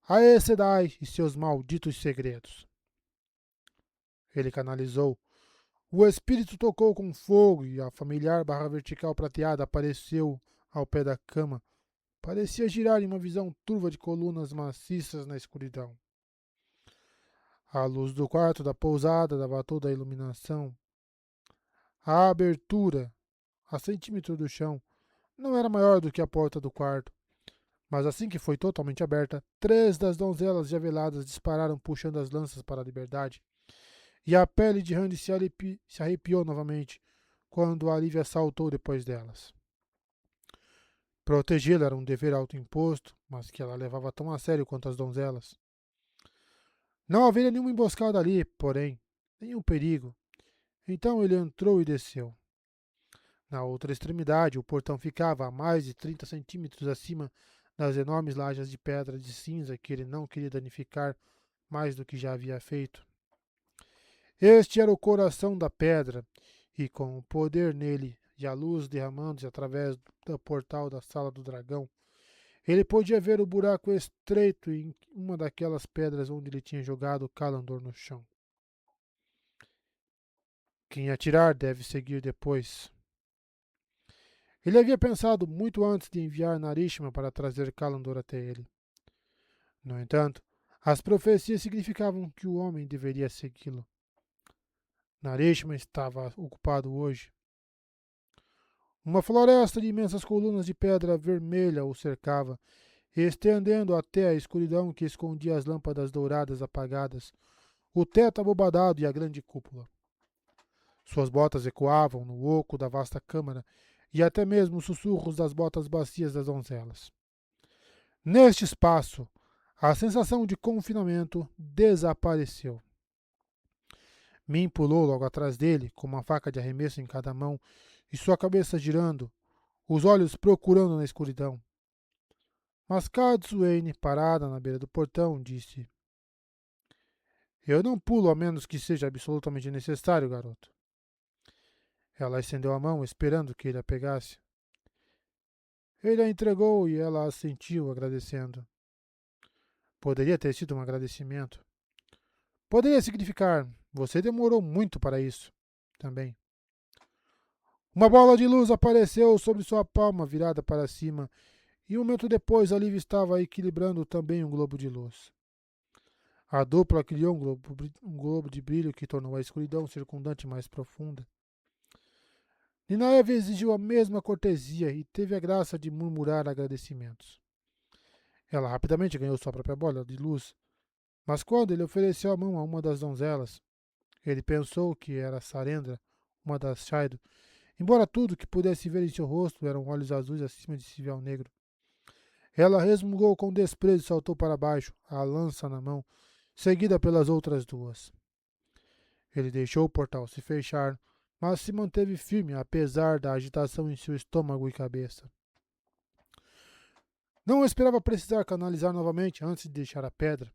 Aes Sedai e seus malditos segredos. Ele canalizou. O espírito tocou com fogo e a familiar barra vertical prateada apareceu ao pé da cama. Parecia girar em uma visão turva de colunas maciças na escuridão. A luz do quarto da pousada dava toda a iluminação. A abertura, a centímetro do chão, não era maior do que a porta do quarto. Mas assim que foi totalmente aberta, 3 das donzelas já veladas dispararam puxando as lanças para a liberdade. E a pele de Randy se arrepiou novamente, quando a Lívia saltou depois delas. Protegê-la era um dever autoimposto, mas que ela levava tão a sério quanto as donzelas. Não haveria nenhuma emboscada ali, porém, nenhum perigo. Então ele entrou e desceu. Na outra extremidade, o portão ficava a mais de 30 centímetros acima das enormes lajes de pedra de cinza que ele não queria danificar mais do que já havia feito. Este era o coração da pedra, e com o poder nele e a luz derramando-se através do portal da sala do dragão, ele podia ver o buraco estreito em uma daquelas pedras onde ele tinha jogado Kalandor no chão. Quem atirar deve seguir depois. Ele havia pensado muito antes de enviar Narishma para trazer Kalandor até ele. No entanto, as profecias significavam que o homem deveria segui-lo. Narishma estava ocupado hoje. Uma floresta de imensas colunas de pedra vermelha o cercava, estendendo até a escuridão que escondia as lâmpadas douradas apagadas, o teto abobadado e a grande cúpula. Suas botas ecoavam no oco da vasta câmara e até mesmo os sussurros das botas bacias das donzelas. Neste espaço, a sensação de confinamento desapareceu. Min pulou logo atrás dele, com uma faca de arremesso em cada mão e sua cabeça girando, os olhos procurando na escuridão. Mas Katsuane, parada na beira do portão, disse: Eu não pulo a menos que seja absolutamente necessário, garoto. Ela estendeu a mão, esperando que ele a pegasse. Ele a entregou e ela assentiu, agradecendo. Poderia ter sido um agradecimento. Poderia significar: Você demorou muito para isso. Também. Uma bola de luz apareceu sobre sua palma virada para cima, e um momento depois a Liv estava equilibrando também um globo de luz. A dupla criou um globo de brilho que tornou a escuridão circundante mais profunda. Ninaev exigiu a mesma cortesia e teve a graça de murmurar agradecimentos. Ela rapidamente ganhou sua própria bola de luz, mas quando ele ofereceu a mão a uma das donzelas, ele pensou que era Sarendra, uma das Shaido, embora tudo que pudesse ver em seu rosto eram olhos azuis acima de esse véu negro. Ela resmungou com desprezo e saltou para baixo, a lança na mão, seguida pelas outras duas. Ele deixou o portal se fechar, mas se manteve firme apesar da agitação em seu estômago e cabeça. Não esperava precisar canalizar novamente antes de deixar a pedra,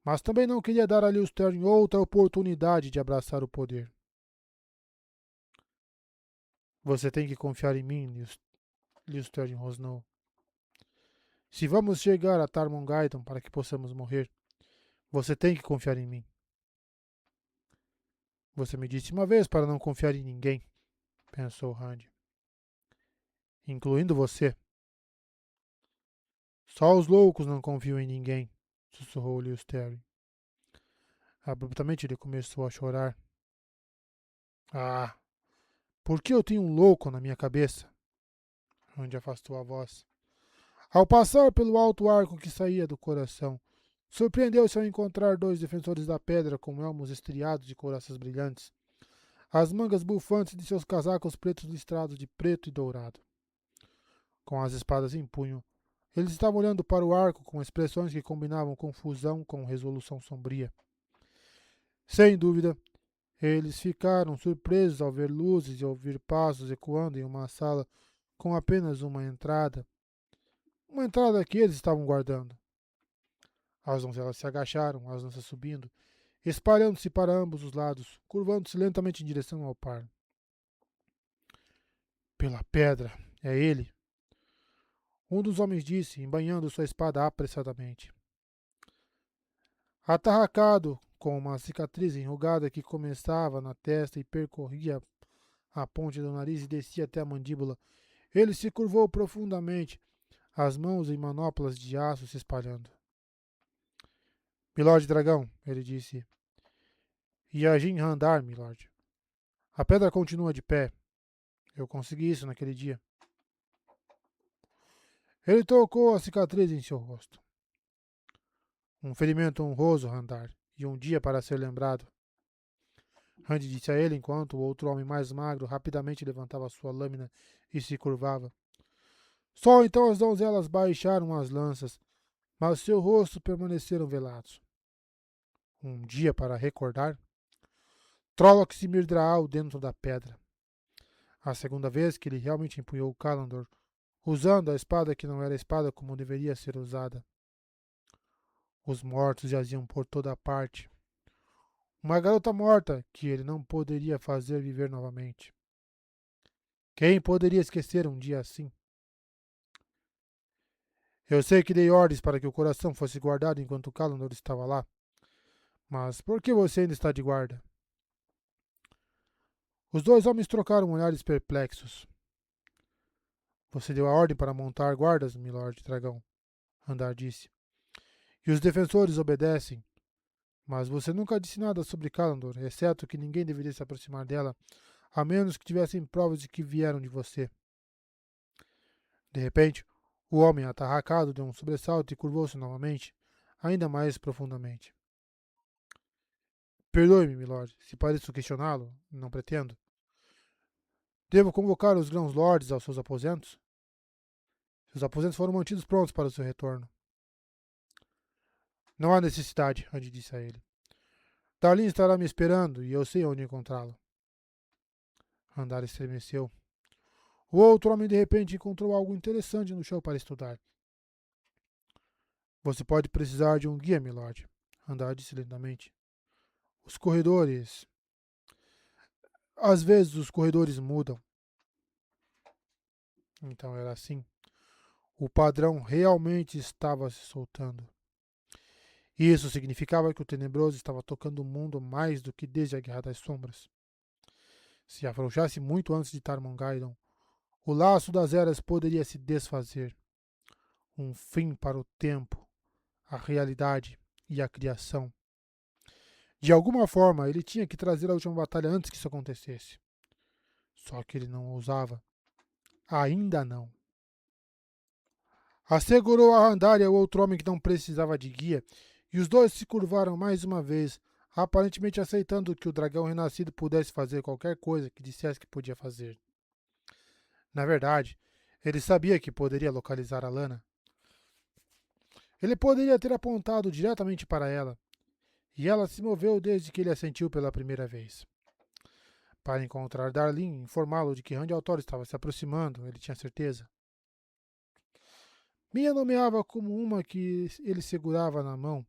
mas também não queria dar a Liustern outra oportunidade de abraçar o poder. Você tem que confiar em mim, Liustern rosnou. Se vamos chegar a Tarmongaiton para que possamos morrer, você tem que confiar em mim. Você me disse uma vez para não confiar em ninguém, pensou Rand. Incluindo você. Só os loucos não confiam em ninguém, sussurrou Liustern. Abruptamente ele começou a chorar. Ah, por que eu tenho um louco na minha cabeça? Rand afastou a voz. Ao passar pelo alto arco que saía do coração, surpreendeu-se ao encontrar dois defensores da pedra com elmos estriados de couraças brilhantes, as mangas bufantes de seus casacos pretos listrados de preto e dourado. Com as espadas em punho, eles estavam olhando para o arco com expressões que combinavam confusão com resolução sombria. Sem dúvida, eles ficaram surpresos ao ver luzes e ouvir passos ecoando em uma sala com apenas uma entrada que eles estavam guardando. As donzelas se agacharam, as lanças subindo, espalhando-se para ambos os lados, curvando-se lentamente em direção ao par. Pela pedra, é ele! Um dos homens disse, embainhando sua espada apressadamente. Atarracado, com uma cicatriz enrugada que começava na testa e percorria a ponte do nariz e descia até a mandíbula, ele se curvou profundamente, as mãos em manoplas de aço se espalhando. Milord Dragão, ele disse. Yajin Handar, milord. A pedra continua de pé. Eu consegui isso naquele dia. Ele tocou a cicatriz em seu rosto. Um ferimento honroso, Handar, e um dia para ser lembrado. Rand disse a ele enquanto o outro homem mais magro rapidamente levantava sua lâmina e se curvava. Só então as donzelas baixaram as lanças, mas seu rosto permaneceram velados. Um dia para recordar, Trollocs e Mirdraal dentro da pedra. A segunda vez que ele realmente empunhou Kalandor, usando a espada que não era espada como deveria ser usada. Os mortos jaziam por toda parte. Uma garota morta que ele não poderia fazer viver novamente. Quem poderia esquecer um dia assim? Eu sei que dei ordens para que o coração fosse guardado enquanto Kalandor estava lá. Mas por que você ainda está de guarda? Os dois homens trocaram olhares perplexos. Você deu a ordem para montar guardas, Milord Dragão, Randar disse. E os defensores obedecem. Mas você nunca disse nada sobre Kalandor, exceto que ninguém deveria se aproximar dela, a menos que tivessem provas de que vieram de você. De repente, o homem atarracado deu um sobressalto e curvou-se novamente, ainda mais profundamente. Perdoe-me, Milord, se pareço questioná-lo, não pretendo. Devo convocar os grãos lordes aos seus aposentos? Seus aposentos foram mantidos prontos para o seu retorno. Não há necessidade, Andy disse a ele. Darlin estará me esperando e eu sei onde encontrá-lo. Randar estremeceu. O outro homem de repente encontrou algo interessante no chão para estudar. Você pode precisar de um guia, milord. Randar disse lentamente. Os corredores. Às vezes os corredores mudam. Então era assim. O padrão realmente estava se soltando. Isso significava que o tenebroso estava tocando o mundo mais do que desde a Guerra das Sombras. Se afrouxasse muito antes de Tarmangaidon, o laço das eras poderia se desfazer. Um fim para o tempo, a realidade e a criação. De alguma forma, ele tinha que trazer a última batalha antes que isso acontecesse. Só que ele não ousava. Ainda não. Assegurou a Randaria o outro homem que não precisava de guia, e os dois se curvaram mais uma vez, aparentemente aceitando que o dragão renascido pudesse fazer qualquer coisa que dissesse que podia fazer. Na verdade, ele sabia que poderia localizar a Lana. Ele poderia ter apontado diretamente para ela, e ela se moveu desde que ele a sentiu pela primeira vez. Para encontrar Darlin e informá-lo de que Randy Altor estava se aproximando, ele tinha certeza. Mia nomeava como uma que ele segurava na mão,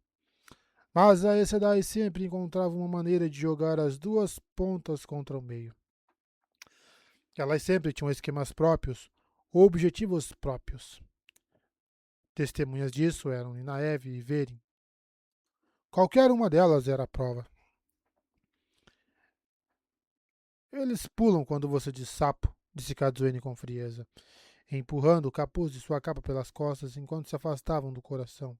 mas a Aes Sedai sempre encontrava uma maneira de jogar as duas pontas contra o meio. Elas sempre tinham esquemas próprios, objetivos próprios. Testemunhas disso eram Ninaeve e Verin. Qualquer uma delas era a prova. Eles pulam quando você diz sapo, disse Kazuene com frieza, empurrando o capuz de sua capa pelas costas enquanto se afastavam do coração.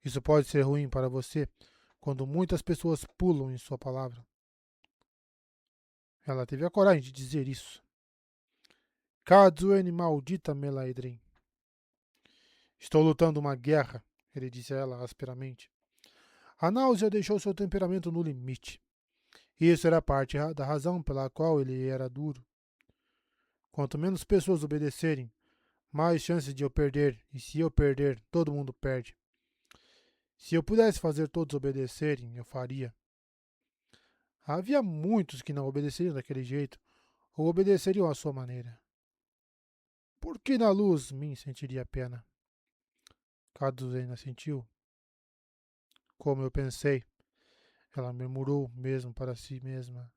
Isso pode ser ruim para você quando muitas pessoas pulam em sua palavra. Ela teve a coragem de dizer isso. Kazuene, maldita Melaedrin. Estou lutando uma guerra, ele disse a ela asperamente. A náusea deixou seu temperamento no limite. Isso era parte da razão pela qual ele era duro. Quanto menos pessoas obedecerem, mais chances de eu perder, e se eu perder, todo mundo perde. Se eu pudesse fazer todos obedecerem, eu faria. Havia muitos que não obedeceriam daquele jeito, ou obedeceriam à sua maneira. Por que na luz Min sentiria pena? Kaduzena sentiu. Como eu pensei, ela murmurou mesmo para si mesma.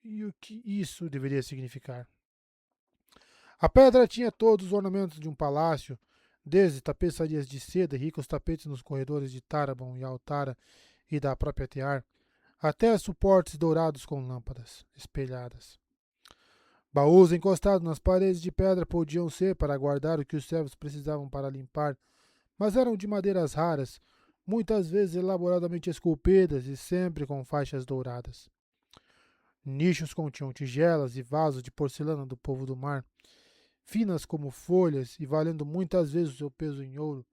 E o que isso deveria significar? A pedra tinha todos os ornamentos de um palácio, desde tapeçarias de seda e ricos tapetes nos corredores de Tarabon e Altara e da própria Tear, até suportes dourados com lâmpadas espelhadas. Baús encostados nas paredes de pedra podiam ser para guardar o que os servos precisavam para limpar, mas eram de madeiras raras, muitas vezes elaboradamente esculpidas e sempre com faixas douradas. Nichos continham tigelas e vasos de porcelana do povo do mar, finas como folhas e valendo muitas vezes o seu peso em ouro,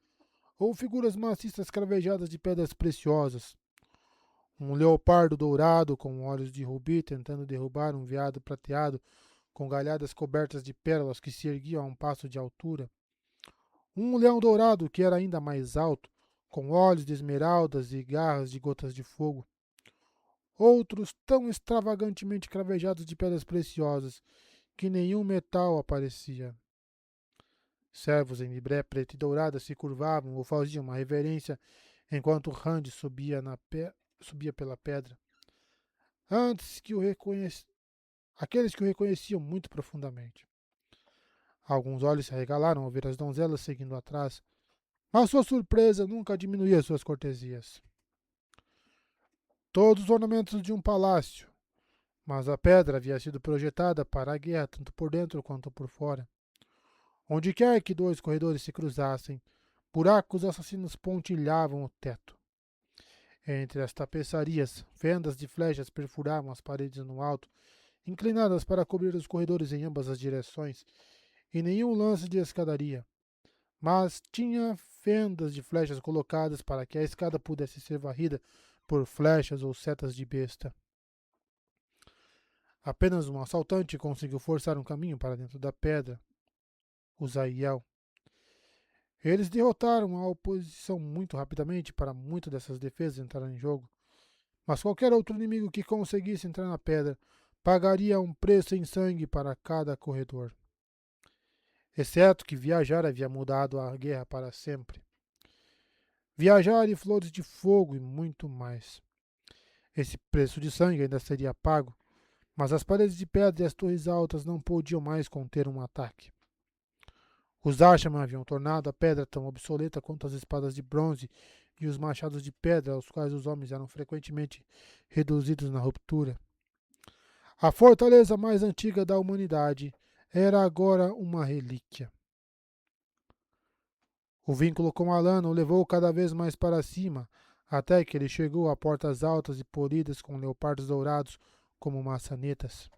ou figuras maciças cravejadas de pedras preciosas. Um leopardo dourado com olhos de rubi tentando derrubar um veado prateado com galhadas cobertas de pérolas que se erguiam a um passo de altura. Um leão dourado que era ainda mais alto, com olhos de esmeraldas e garras de gotas de fogo. Outros tão extravagantemente cravejados de pedras preciosas que nenhum metal aparecia. Servos em libré preta e dourada se curvavam ou faziam uma reverência enquanto Rand subia pela pedra. Antes que o Aqueles que o reconheciam muito profundamente. Alguns olhos se arregalaram ao ver as donzelas seguindo atrás, mas sua surpresa nunca diminuía suas cortesias. Todos os ornamentos de um palácio, mas a pedra havia sido projetada para a guerra tanto por dentro quanto por fora. Onde quer que dois corredores se cruzassem, buracos assassinos pontilhavam o teto. Entre as tapeçarias, fendas de flechas perfuravam as paredes no alto, inclinadas para cobrir os corredores em ambas as direções, e nenhum lance de escadaria. Mas tinha fendas de flechas colocadas para que a escada pudesse ser varrida por flechas ou setas de besta. Apenas um assaltante conseguiu forçar um caminho para dentro da pedra, Uzziel. Eles derrotaram a oposição muito rapidamente para muitas dessas defesas entrarem em jogo, mas qualquer outro inimigo que conseguisse entrar na pedra pagaria um preço em sangue para cada corredor. Exceto que viajar havia mudado a guerra para sempre. Viajar e flores de fogo e muito mais. Esse preço de sangue ainda seria pago, mas as paredes de pedra e as torres altas não podiam mais conter um ataque. Os Ashman haviam tornado a pedra tão obsoleta quanto as espadas de bronze e os machados de pedra aos quais os homens eram frequentemente reduzidos na ruptura. A fortaleza mais antiga da humanidade era agora uma relíquia. O vínculo com Alana o levou cada vez mais para cima, até que ele chegou a portas altas e polidas com leopardos dourados como maçanetas.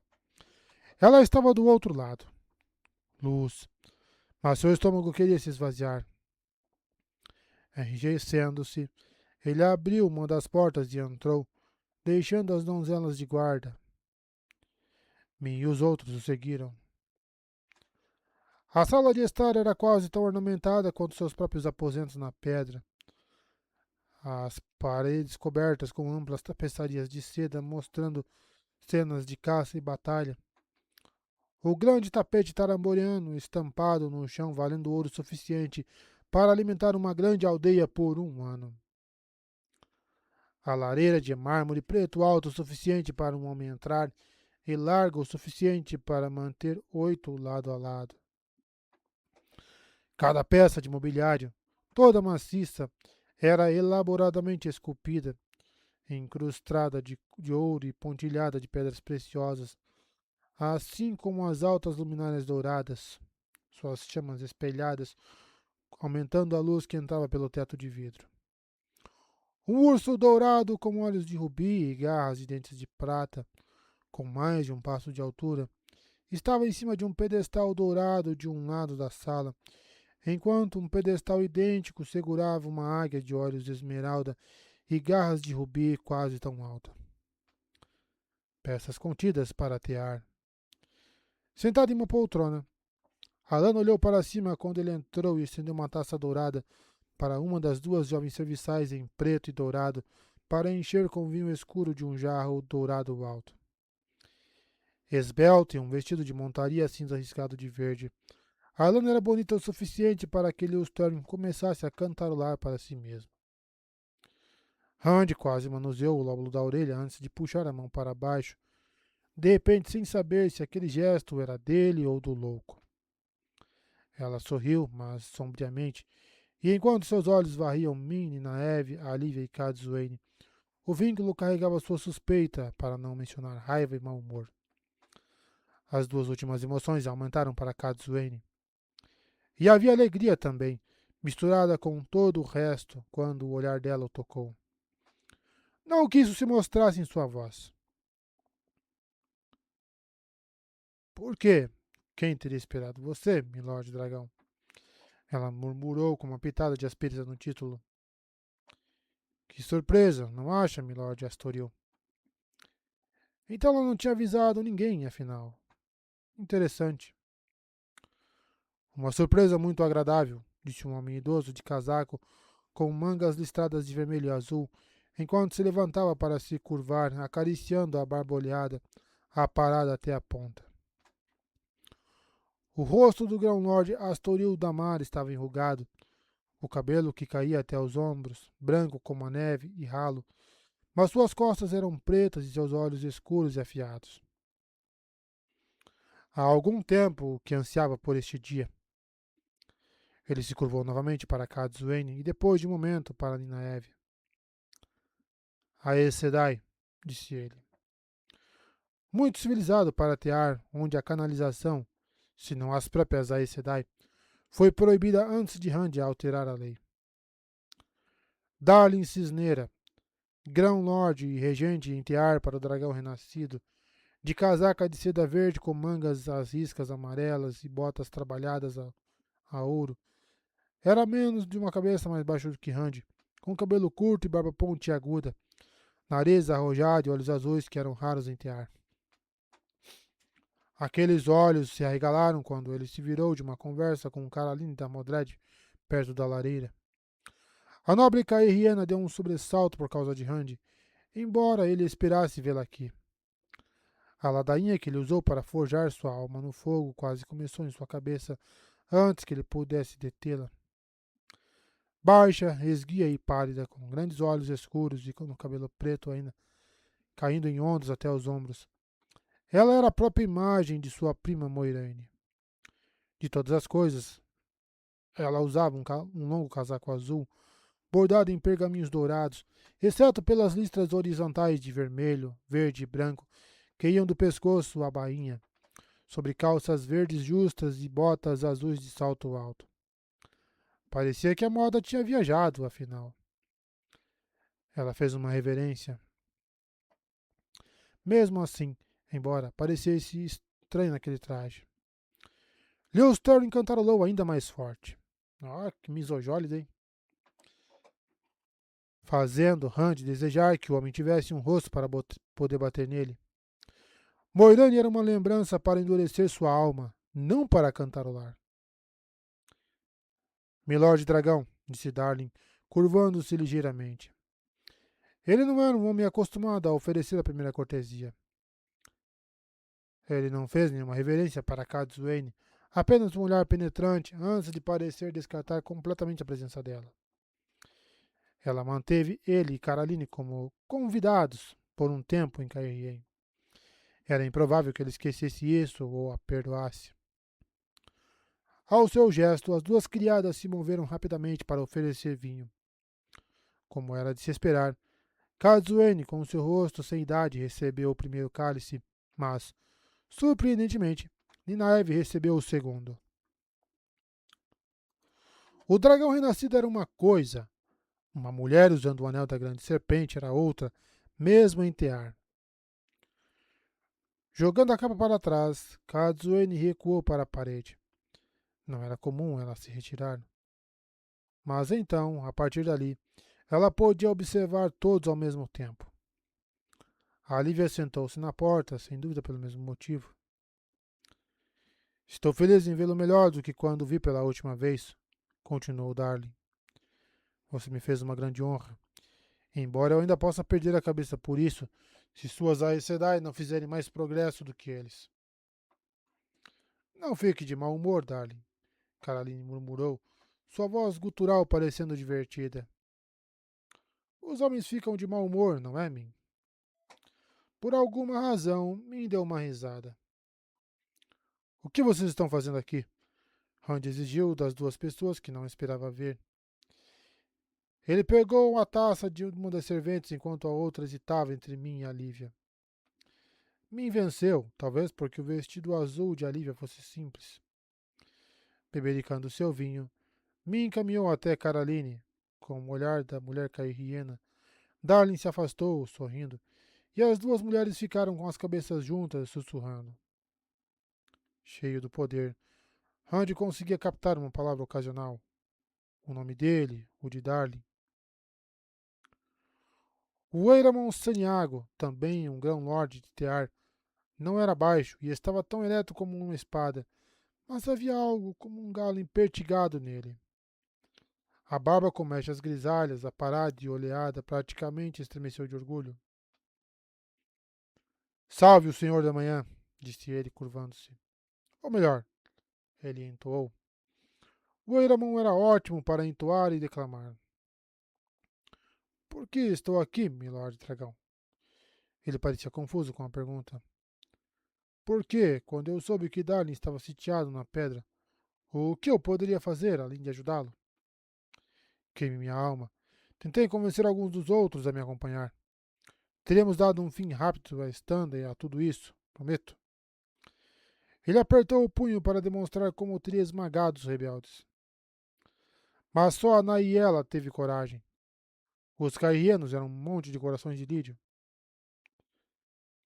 Ela estava do outro lado. Luz. Mas seu estômago queria se esvaziar. Enrijecendo-se, ele abriu uma das portas e entrou, deixando as donzelas de guarda. Min e os outros o seguiram. A sala de estar era quase tão ornamentada quanto seus próprios aposentos na pedra. As paredes cobertas com amplas tapeçarias de seda mostrando cenas de caça e batalha. O grande tapete taramboreano estampado no chão valendo ouro suficiente para alimentar uma grande aldeia por um ano. A lareira de mármore preto alto o suficiente para um homem entrar e larga o suficiente para manter 8 lado a lado. Cada peça de mobiliário, toda maciça, era elaboradamente esculpida, incrustada de ouro e pontilhada de pedras preciosas, assim como as altas luminárias douradas, suas chamas espelhadas, aumentando a luz que entrava pelo teto de vidro. Um urso dourado com olhos de rubi e garras e dentes de prata, com mais de um passo de altura, estava em cima de um pedestal dourado de um lado da sala, enquanto um pedestal idêntico segurava uma águia de olhos de esmeralda e garras de rubi quase tão alta. Peças contidas para tear. Sentado em uma poltrona, Alana olhou para cima quando ele entrou e estendeu uma taça dourada para uma das duas jovens serviçais em preto e dourado para encher com vinho escuro de um jarro dourado alto. Esbelta em um vestido de montaria cinza riscado de verde, Alana era bonita o suficiente para que Lilstorm começasse a cantarolar para si mesmo. Rand quase manuseou o lóbulo da orelha antes de puxar a mão para baixo, de repente sem saber se aquele gesto era dele ou do louco. Ela sorriu, mas sombriamente, e enquanto seus olhos varriam Minnie, Naeve, Alívia e Cadsuane, o vínculo carregava sua suspeita, para não mencionar raiva e mau humor. As duas últimas emoções aumentaram para Cadsuane. E havia alegria também, misturada com todo o resto, quando o olhar dela o tocou. Não que isso se mostrasse em sua voz. Por quê? Quem teria esperado você, Milord Dragão? Ela murmurou com uma pitada de aspereza no título. Que surpresa, não acha, Milord Astoril? Então ela não tinha avisado ninguém, afinal. interessante. Uma surpresa muito agradável, disse um homem idoso de casaco com mangas listradas de vermelho e azul, enquanto se levantava para se curvar, acariciando a barbolhada, aparada até a ponta. O rosto do grão-lorde Astoril Damar estava enrugado, o cabelo que caía até os ombros, branco como a neve e ralo, mas suas costas eram pretas e seus olhos escuros e afiados. Há algum tempo que ansiava por este dia. Ele se curvou novamente para Kazuene e depois de um momento para Ninaeve. Aes Sedai, disse ele. Muito civilizado para Tear, onde a canalização, se não as próprias Aes Sedai, foi proibida antes de Randy alterar a lei. Darlin Cisneira, grão-lorde e regente em Tear para o dragão renascido, de casaca de seda verde com mangas às riscas amarelas e botas trabalhadas a ouro, era menos de uma cabeça mais baixo do que Randy, com cabelo curto e barba pontiaguda, nariz arrojado e olhos azuis que eram raros em Tear. Aqueles olhos se arregalaram quando ele se virou de uma conversa com Caroline da Modred, perto da lareira. A nobre Caerriena deu um sobressalto por causa de Randy, embora ele esperasse vê-la aqui. A ladainha que ele usou para forjar sua alma no fogo quase começou em sua cabeça antes que ele pudesse detê-la. Baixa, esguia e pálida, com grandes olhos escuros e com o cabelo preto ainda caindo em ondas até os ombros. Ela era a própria imagem de sua prima Moiraine. De todas as coisas, ela usava um longo casaco azul, bordado em pergaminhos dourados, exceto pelas listras horizontais de vermelho, verde e branco, que iam do pescoço à bainha, sobre calças verdes justas e botas azuis de salto alto. Parecia que a moda tinha viajado, afinal. Ela fez uma reverência. Mesmo assim, embora parecesse estranho naquele traje. Lewis Sterling cantarolou ainda mais forte. Ah, que misogólida, hein? Fazendo Randy desejar que o homem tivesse um rosto para poder bater nele. Moirane era uma lembrança para endurecer sua alma, não para cantarolar. Milord Dragão, disse Darling, curvando-se ligeiramente. Ele não era um homem acostumado a oferecer a primeira cortesia. Ele não fez nenhuma reverência para Kazuene, apenas um olhar penetrante antes de parecer descartar completamente a presença dela. Ela manteve ele e Caroline como convidados por um tempo em Caerhien. Era improvável que ele esquecesse isso ou a perdoasse. Ao seu gesto, as duas criadas se moveram rapidamente para oferecer vinho. Como era de se esperar, Kazuene, com seu rosto sem idade, recebeu o primeiro cálice, mas, surpreendentemente, Ninaeve recebeu o segundo. O dragão renascido era uma coisa, uma mulher usando o anel da grande serpente era outra, mesmo em Tear. Jogando a capa para trás, Kazuene recuou para a parede. Não era comum ela se retirar. Mas então, a partir dali, ela podia observar todos ao mesmo tempo. A Lívia sentou-se na porta, sem dúvida pelo mesmo motivo. Estou feliz em vê-lo melhor do que quando o vi pela última vez, continuou Darling. Você me fez uma grande honra. Embora eu ainda possa perder a cabeça por isso, se suas Aes Sedai não fizerem mais progresso do que eles. Não fique de mau humor, Darling, Caroline murmurou, sua voz gutural parecendo divertida. Os homens ficam de mau humor, não é, Min? Por alguma razão, Min deu uma risada. O que vocês estão fazendo aqui? Rand exigiu das duas pessoas que não esperava ver. Ele pegou a taça de uma das serventes enquanto a outra hesitava entre mim e a Lívia. Min venceu, talvez porque o vestido azul de Alívia fosse simples. Bebericando seu vinho, Min caminhou até Caroline, com o olhar da mulher cairriena. Darling se afastou, sorrindo, e as duas mulheres ficaram com as cabeças juntas, sussurrando. Cheio do poder, Randy conseguia captar uma palavra ocasional. O nome dele, o de Darling. O Eiramon Saniago, também um grão-lorde de Tear, Não era baixo e estava tão ereto como uma espada, mas havia algo como um galo impertigado nele. A barba com mechas grisalhas, aparada e oleada, praticamente estremeceu de orgulho. Salve o senhor da manhã, disse ele, curvando-se. Ou melhor, ele entoou. O Eiramon era ótimo para entoar e declamar. Por que estou aqui, milord dragão? Ele parecia confuso com a pergunta. Porque, quando eu soube que Darlin estava sitiado na pedra, o que eu poderia fazer além de ajudá-lo? Queime minha alma. Tentei convencer alguns dos outros a me acompanhar. Teríamos dado um fim rápido a Standa e a tudo isso, prometo. Ele apertou o punho para demonstrar como teria esmagado os rebeldes. Mas só a Naiela teve coragem. Os cairrianos eram um monte de corações de lídio.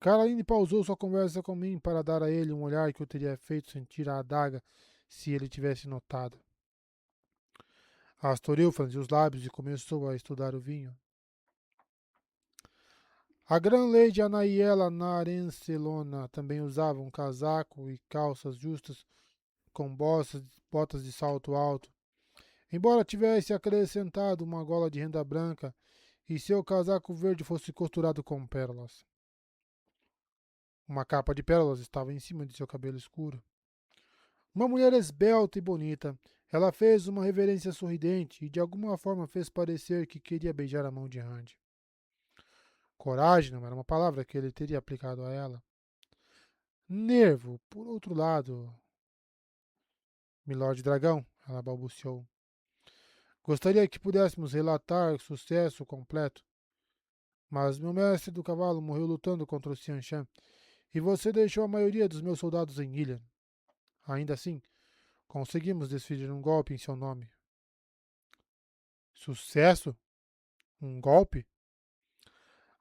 Caroline pausou sua conversa com mim para dar a ele um olhar que o teria feito sentir a adaga se ele tivesse notado. Astoril franziu os lábios e começou a estudar o vinho. A Gran-Lady Anaiela Narencelona também usava um casaco e calças justas com botas de salto alto. Embora tivesse acrescentado uma gola de renda branca e seu casaco verde fosse costurado com pérolas. Uma capa de pérolas estava em cima de seu cabelo escuro. Uma mulher esbelta e bonita, ela fez uma reverência sorridente e de alguma forma fez parecer que queria beijar a mão de Randy. Coragem não era uma palavra que ele teria aplicado a ela. Nervo, por outro lado. Milord Dragão, ela balbuciou. Gostaria que pudéssemos relatar sucesso completo. Mas meu mestre do cavalo morreu lutando contra o Xianshan, e você deixou a maioria dos meus soldados em Ilian. Ainda assim, conseguimos desferir um golpe em seu nome. Sucesso? Um golpe?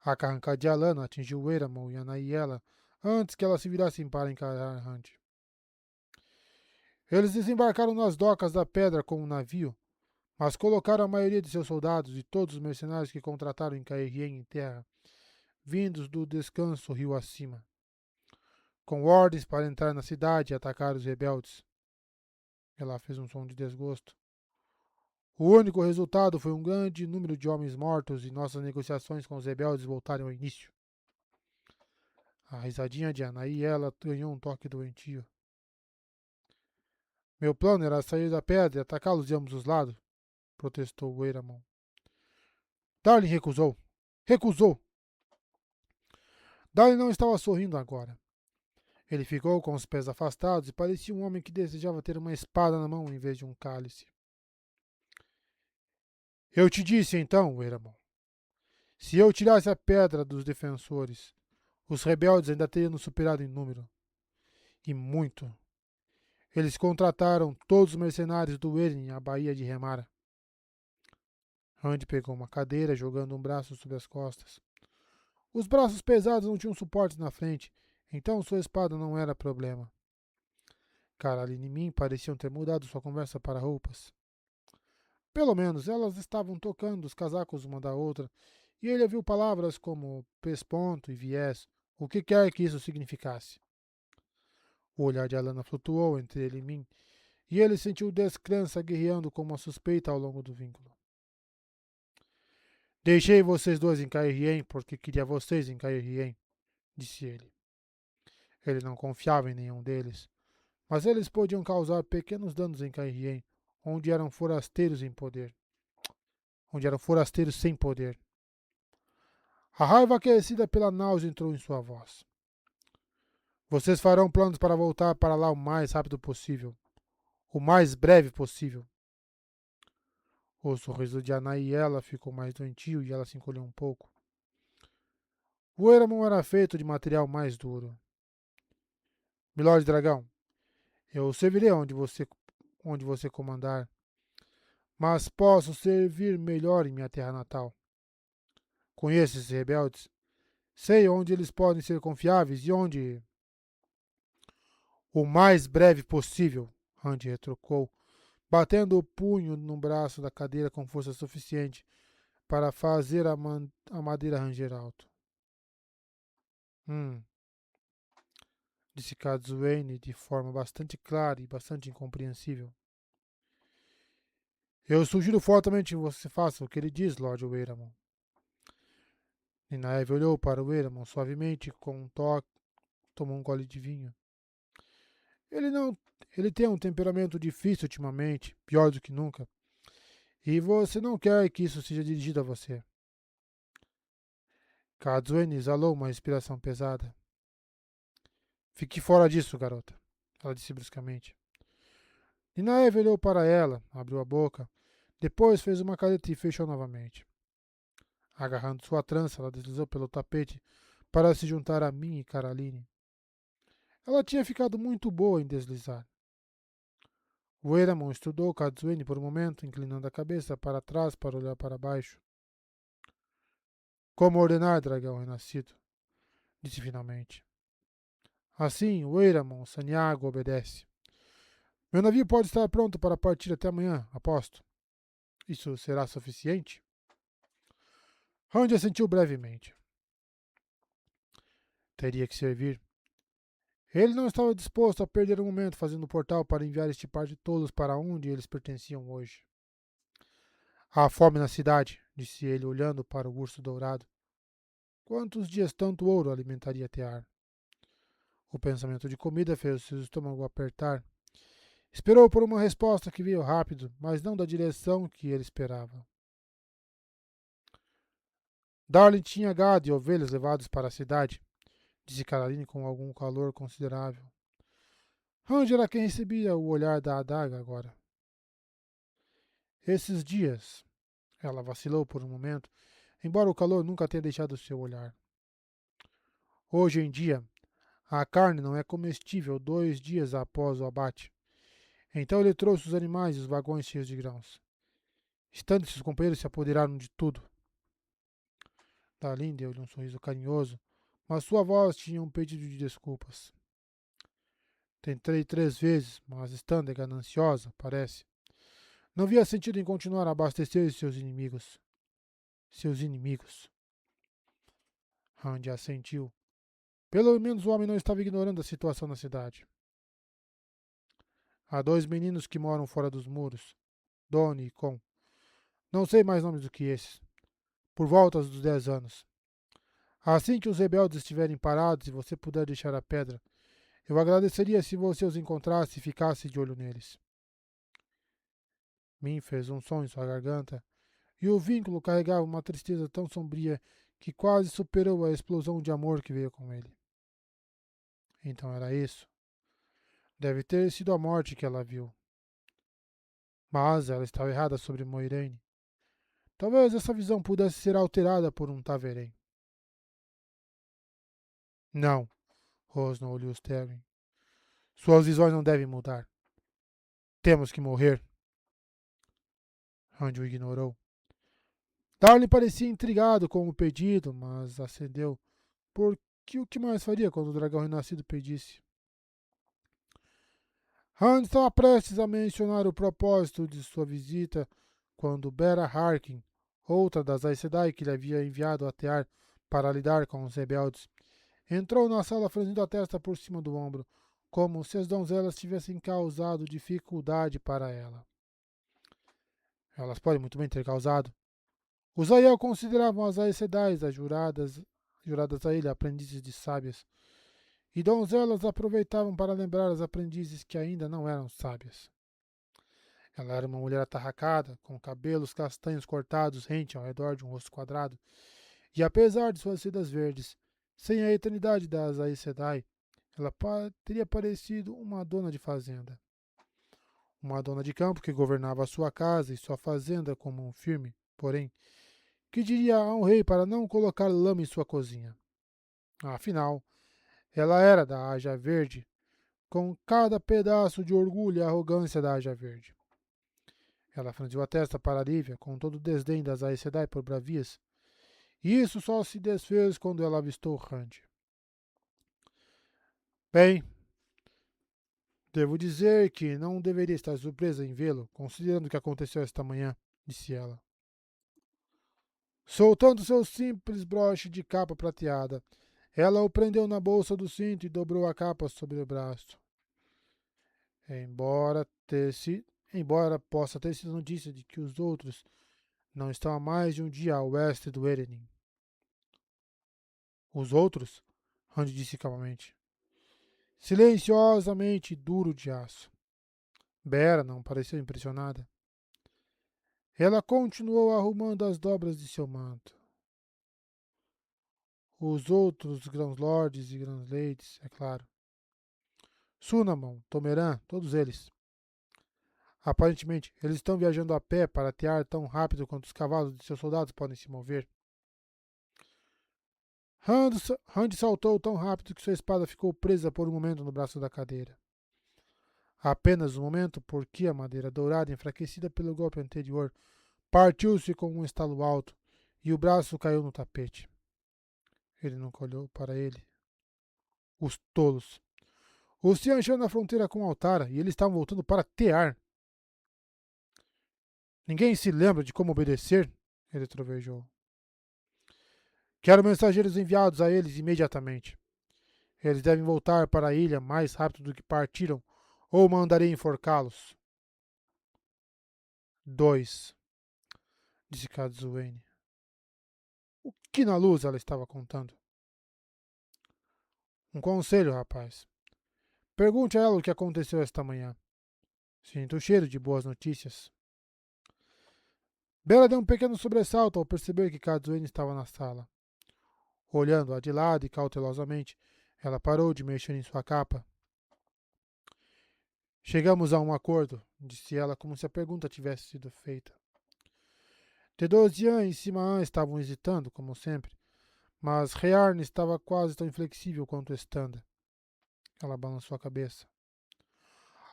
A carranca de Alana atingiu Weiramon e Anaiela antes que elas se virassem para encarar Hunt. Eles desembarcaram nas docas da pedra com um navio, mas colocaram a maioria de seus soldados e todos os mercenários que contrataram em Caerhien em terra, vindos do descanso rio acima, com ordens para entrar na cidade e atacar os rebeldes. Ela fez um som de desgosto. O único resultado foi um grande número de homens mortos e nossas negociações com os rebeldes voltaram ao início. A risadinha de Anaí ela ganhou um toque doentio. Meu plano era sair da pedra e atacá-los de ambos os lados, protestou Weiramon. Darlin recusou. Recusou! Darlin não estava sorrindo agora. Ele ficou com os pés afastados e parecia um homem que desejava ter uma espada na mão em vez de um cálice. Eu te disse então, Weiramon. Se eu tirasse a pedra dos defensores, os rebeldes ainda teriam nos superado em número. E muito. Eles contrataram todos os mercenários do Erin à Baía de Remara. Randy pegou uma cadeira, jogando um braço sobre as costas. Os braços pesados não tinham suportes na frente, então sua espada não era problema. Caroline e Min pareciam ter mudado sua conversa para roupas. Pelo menos elas estavam tocando os casacos uma da outra, e ele ouviu palavras como pesponto e viés, o que quer que isso significasse. O olhar de Alana flutuou entre ele e Min, e ele sentiu descrença guerreando com uma suspeita ao longo do vínculo. Deixei vocês dois em Caerhien porque queria vocês em Caerhien, disse ele. Ele não confiava em nenhum deles, mas eles podiam causar pequenos danos em Caerhien, onde eram forasteiros em poder. Onde eram forasteiros sem poder. A raiva aquecida pela náusea entrou em sua voz. Vocês farão planos para voltar para lá o mais rápido possível. O mais breve possível. O sorriso de Anaiela ficou mais doentio e ela se encolheu um pouco. O Eramon era feito de material mais duro. Milord Dragão, eu servirei onde você comandar, mas posso servir melhor em minha terra natal. Conheço esses rebeldes. Sei onde eles podem ser confiáveis e onde. O mais breve possível, Randy retrucou, batendo o punho no braço da cadeira com força suficiente para fazer a madeira ranger alto. Hum. disse Kazuene de forma bastante clara e bastante incompreensível. Eu sugiro fortemente que você faça o que ele diz, Lord Weiramon. Ninaeve olhou para o Weiramon suavemente com um toque, tomou um gole de vinho. Ele não. Ele tem um temperamento difícil ultimamente, pior do que nunca. E você não quer que isso seja dirigido a você. Kazuene exalou uma respiração pesada. Fique fora disso, garota, ela disse bruscamente. Ninaeve olhou para ela, abriu a boca, depois fez uma careta e fechou novamente. Agarrando sua trança, ela deslizou pelo tapete para se juntar a mim e Caroline. Ela tinha ficado muito boa em deslizar. O Eramon estudou Kazuene por um momento, inclinando a cabeça para trás para olhar para baixo. Como ordenar, dragão renascido, disse finalmente. Assim, o Eiramon Sanyago obedece. Meu navio pode estar pronto para partir até amanhã, aposto. Isso será suficiente? Randy assentiu brevemente. Teria que servir. Ele não estava disposto a perder um momento fazendo o portal para enviar este par de tolos para onde eles pertenciam hoje. Há fome na cidade, disse ele olhando para o urso dourado. Quantos dias tanto ouro alimentaria Tear? O pensamento de comida fez seu estômago apertar. Esperou por uma resposta que veio rápido, mas não da direção que ele esperava. Darling tinha gado e ovelhas levados para a cidade, disse Caroline com algum calor considerável. Randy era quem recebia o olhar da adaga agora. Esses dias, ela vacilou por um momento, embora o calor nunca tenha deixado seu olhar. Hoje em dia, a carne não é comestível 2 dias após o abate. Então ele trouxe os animais e os vagões cheios de grãos. Estando seus companheiros se apoderaram de tudo. Dalin deu-lhe um sorriso carinhoso, mas sua voz tinha um pedido de desculpas. Tentei 3 vezes, mas Standa é gananciosa, parece. Não via sentido em continuar a abastecer seus inimigos. Seus inimigos. Randy assentiu. Pelo menos o homem não estava ignorando a situação na cidade. Há 2 meninos que moram fora dos muros, Donnie e Con. Não sei mais nomes do que esses. Por volta dos 10 anos. Assim que os rebeldes estiverem parados e você puder deixar a pedra, eu agradeceria se você os encontrasse e ficasse de olho neles. Min fez um som em sua garganta, e o vínculo carregava uma tristeza tão sombria que quase superou a explosão de amor que veio com ele. Então era isso. Deve ter sido a morte que ela viu. Mas ela estava errada sobre Moiraine. Talvez essa visão pudesse ser alterada por um Taverem. Não, rosnou Lewis Terry. Suas visões não devem mudar. Temos que morrer. Randy o ignorou. Darwin parecia intrigado com o pedido, mas acendeu. Porque o que mais faria quando o dragão renascido pedisse? Randy estava prestes a mencionar o propósito de sua visita quando Bera Harkin, outra das Aes Sedai que lhe havia enviado a Tear para lidar com os rebeldes, entrou na sala franzindo a testa por cima do ombro, como se as donzelas tivessem causado dificuldade para ela. Elas podem muito bem ter causado. Os Aiel consideravam as Aes Sedai as juradas a ele aprendizes de sábias, e donzelas aproveitavam para lembrar as aprendizes que ainda não eram sábias. Ela era uma mulher atarracada, com cabelos castanhos cortados rente ao redor de um rosto quadrado, e apesar de suas sedas verdes, sem a eternidade das Aes Sedai, ela teria parecido uma dona de fazenda. Uma dona de campo que governava sua casa e sua fazenda com mão firme, porém, que diria a um rei para não colocar lama em sua cozinha. Afinal, ela era da Aja Verde, com cada pedaço de orgulho e arrogância da Aja Verde. Ela franziu a testa para Lívia, com todo o desdém das Aes Sedai por bravias, e isso só se desfez quando ela avistou Randy. Bem, devo dizer que não deveria estar surpresa em vê-lo, considerando o que aconteceu esta manhã, disse ela. Soltando seu simples broche de capa prateada, Ela o prendeu na bolsa do cinto e dobrou a capa sobre o braço. Embora, embora possa ter sido notícia de que os outros não estão há mais de um dia a oeste do Erenin. Os outros? Randy disse calmamente. Silenciosamente duro de aço. Bera não pareceu impressionada. Ela continuou arrumando as dobras de seu manto. Os outros grãos-lordes e grãos-ladies, é claro. Sunamon, Tomeran, todos eles. Aparentemente, eles estão viajando a pé para tear tão rápido quanto os cavalos de seus soldados podem se mover. Randy saltou tão rápido que sua espada ficou presa por um momento no braço da cadeira. Apenas um momento, porque a madeira dourada, enfraquecida pelo golpe anterior, partiu-se com um estalo alto e o braço caiu no tapete. Ele nunca olhou para ele. Os tolos. Os Tianshan na fronteira com Altara e eles estavam voltando para Tear. Ninguém se lembra de como obedecer? Ele trovejou. Quero mensageiros enviados a eles imediatamente. Eles devem voltar para a ilha mais rápido do que partiram, ou mandarei enforcá-los. 2. Disse Kazuene. O que na luz ela estava contando? Um conselho, rapaz. Pergunte a ela o que aconteceu esta manhã. Sinto o cheiro de boas notícias. Bela deu um pequeno sobressalto ao perceber que Kazuene estava na sala. Olhando-a de lado e cautelosamente, ela parou de mexer em sua capa. Chegamos a um acordo, disse ela como se a pergunta tivesse sido feita. Tedosian e Simaan estavam hesitando, como sempre, mas Rearne estava quase tão inflexível quanto Standa. Ela balançou a cabeça.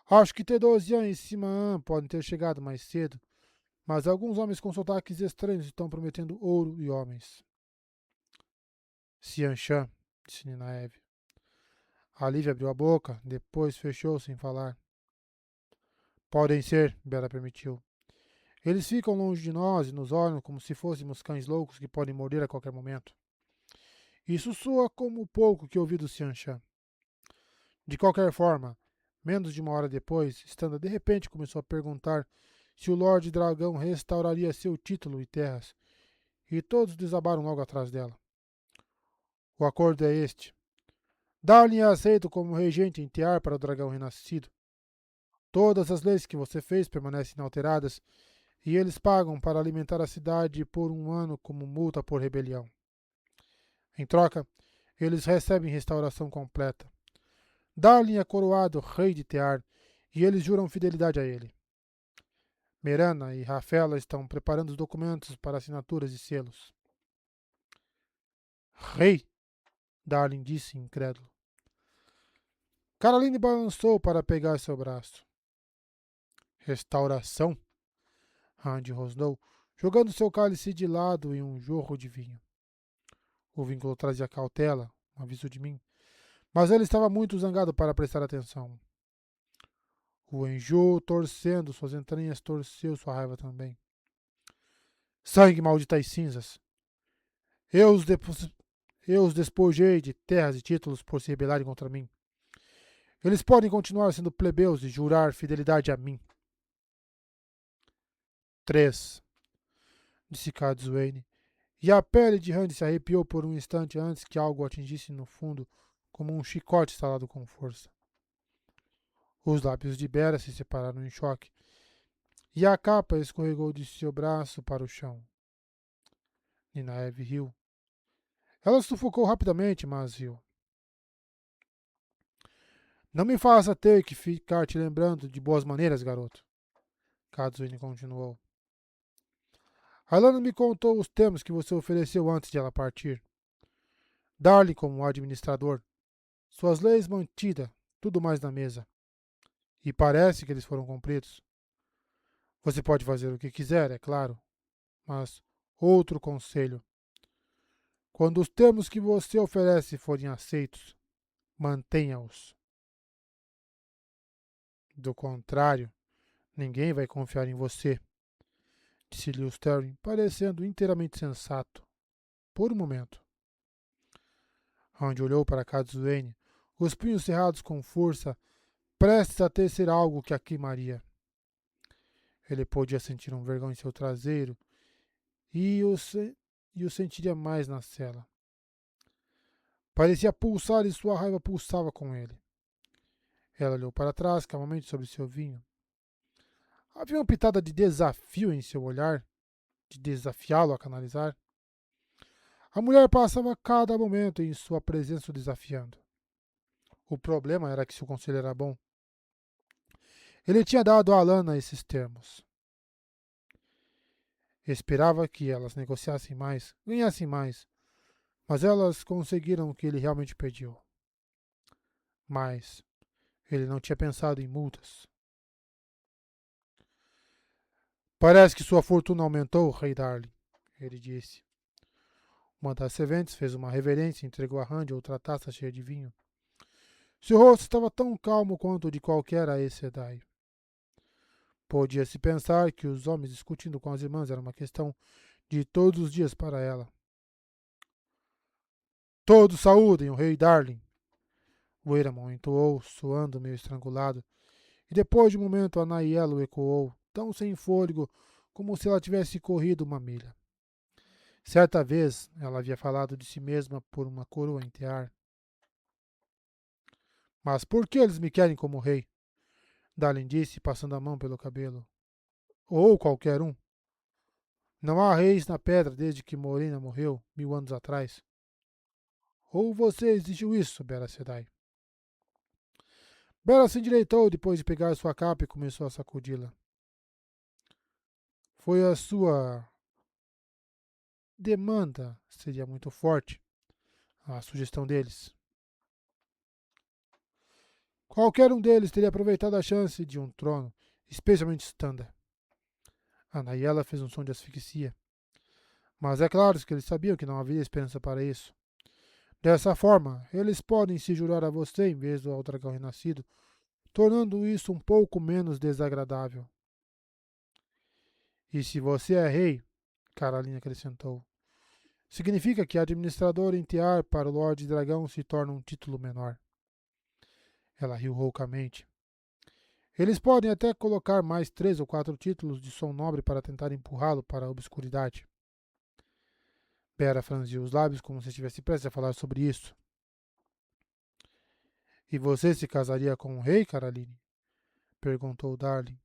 Acho que Tedosian e Simaan podem ter chegado mais cedo, mas alguns homens com sotaques estranhos estão prometendo ouro e homens. Sianchan, disse Ninaeve. A Lívia abriu a boca, depois fechou sem falar. Podem ser, Bela permitiu. Eles ficam longe de nós e nos olham como se fôssemos cães loucos que podem morder a qualquer momento. Isso soa como o pouco que ouvi do Xianshan. De qualquer forma, menos de uma hora depois, Standa de repente começou a perguntar se o Lorde Dragão restauraria seu título e terras, e todos desabaram logo atrás dela. O acordo é este. Darlin é aceito como regente em Tear para o dragão renascido. Todas as leis que você fez permanecem inalteradas, e eles pagam para alimentar a cidade por um ano como multa por rebelião. Em troca, eles recebem restauração completa. Darlin é coroado rei de Tear, e eles juram fidelidade a ele. Merana e Rafela estão preparando os documentos para assinaturas e selos. Rei? Darlin disse, incrédulo. Caroline balançou para pegar seu braço. Restauração? Randy rosnou, jogando seu cálice de lado em um jorro de vinho. O vínculo trazia cautela, um aviso de mim, mas ele estava muito zangado para prestar atenção. O enjoo, torcendo suas entranhas, torceu sua raiva também. Sangue, malditas cinzas! Eu os despojei de terras e títulos por se rebelarem contra mim. Eles podem continuar sendo plebeus e jurar fidelidade a mim. 3. Disse Kazuene, e a pele de Randy se arrepiou por um instante antes que algo o atingisse no fundo, como um chicote estalado com força. Os lábios de Bera se separaram em choque, e a capa escorregou de seu braço para o chão. Ninaeve riu. Ela sufocou rapidamente, mas riu. Não me faça ter que ficar te lembrando de boas maneiras, garoto. Kazuine continuou. Alana me contou os termos que você ofereceu antes de ela partir. Dar-lhe como administrador. Suas leis mantidas, tudo mais na mesa. E parece que eles foram cumpridos. Você pode fazer o que quiser, é claro. Mas outro conselho. Quando os termos que você oferece forem aceitos, mantenha-os. Do contrário, ninguém vai confiar em você, disse Lewis Terry, parecendo inteiramente sensato. Por um momento. Randy olhou para Kazuene, os punhos cerrados com força, prestes a tecer algo que a queimaria. Ele podia sentir um vergão em seu traseiro e o sentiria mais na cela. Parecia pulsar e sua raiva pulsava com ele. Ela olhou para trás, calmamente sobre seu vinho. Havia uma pitada de desafio em seu olhar, de desafiá-lo a canalizar. A mulher passava cada momento em sua presença o desafiando. O problema era que seu conselho era bom. Ele tinha dado a Alana esses termos. Esperava que elas negociassem mais, ganhassem mais, mas elas conseguiram o que ele realmente pediu. Mas ele não tinha pensado em multas. Parece que sua fortuna aumentou, Rei Darling, ele disse. Uma das serventes fez uma reverência e entregou a Randy outra taça cheia de vinho. Seu rosto estava tão calmo quanto o de qualquer Aes Sedai. Podia-se pensar que os homens discutindo com as irmãs era uma questão de todos os dias para ela. Todos saúdem o Rei Darling. O Eramon entoou, soando meio estrangulado, e depois de um momento a Naiela o ecoou, tão sem fôlego como se ela tivesse corrido uma milha. Certa vez ela havia falado de si mesma por uma coroa em Tear. Mas por que eles me querem como rei? Darling disse, passando a mão pelo cabelo. Ou qualquer um. Não há reis na pedra desde que Morena morreu, 1000 anos atrás. Ou você exigiu isso, Bera Sedai? Bera se endireitou depois de pegar sua capa e começou a sacudi-la. Foi a sua demanda, seria muito forte, a sugestão deles. Qualquer um deles teria aproveitado a chance de um trono, especialmente Standa. A Naiela fez um som de asfixia. Mas é claro que eles sabiam que não havia esperança para isso. Dessa forma, eles podem se jurar a você em vez do ao dragão renascido, tornando isso um pouco menos desagradável. E se você é rei, Carolina acrescentou, significa que administrador em Tear para o Lorde Dragão se torna um título menor. Ela riu roucamente. Eles podem até colocar mais 3 ou 4 títulos de som nobre para tentar empurrá-lo para a obscuridade. Bera franziu os lábios como se estivesse prestes a falar sobre isso. E você se casaria com o rei, Caroline? Perguntou Darling.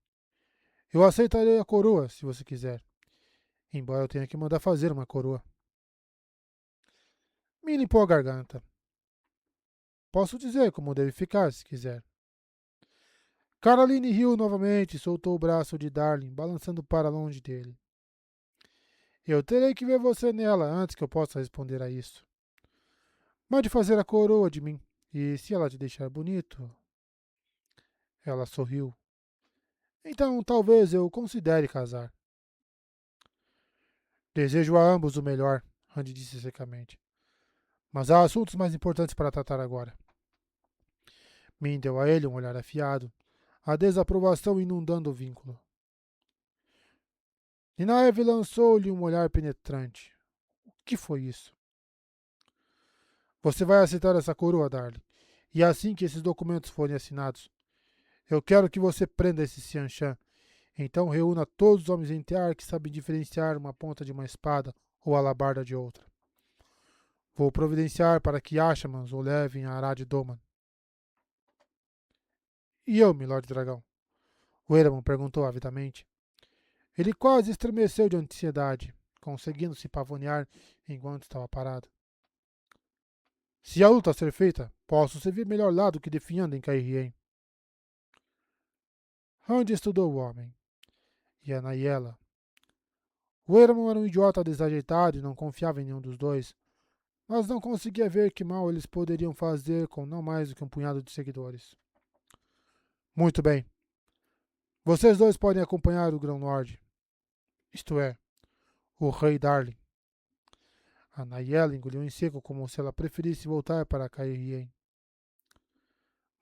Eu aceitarei a coroa, se você quiser. Embora eu tenha que mandar fazer uma coroa. Me limpou a garganta. Posso dizer como deve ficar, se quiser. Caroline riu novamente e soltou o braço de Darling, balançando para longe dele. Eu terei que ver você nela antes que eu possa responder a isso. Mande fazer a coroa de mim, e se ela te deixar bonito... Ela sorriu. Então talvez eu considere casar. Desejo a ambos o melhor, Randy disse secamente. Mas há assuntos mais importantes para tratar agora. Min deu a ele um olhar afiado, a desaprovação inundando o vínculo. Ninaev lançou-lhe um olhar penetrante. O que foi isso? Você vai aceitar essa coroa, Darling. E assim que esses documentos forem assinados, eu quero que você prenda esse Xianshan. Então reúna todos os homens em Tear que sabem diferenciar uma ponta de uma espada ou a alabarda de outra. Vou providenciar para que Ashamans o levem a Arad Doman. E eu, Milord Dragão? O Eramon perguntou avidamente. Ele quase estremeceu de ansiedade, conseguindo se pavonear enquanto estava parado. Se a luta ser feita, posso servir melhor lá do que definhando em Cairhien. Randy estudou o homem. E a Naiela. O Eramon era um idiota desajeitado e não confiava em nenhum dos dois, mas não conseguia ver que mal eles poderiam fazer com não mais do que um punhado de seguidores. Muito bem. Vocês dois podem acompanhar o Grão-Lorde. Isto é, o Rei Darling. A Naiela engoliu em seco como se ela preferisse voltar para Cairhien.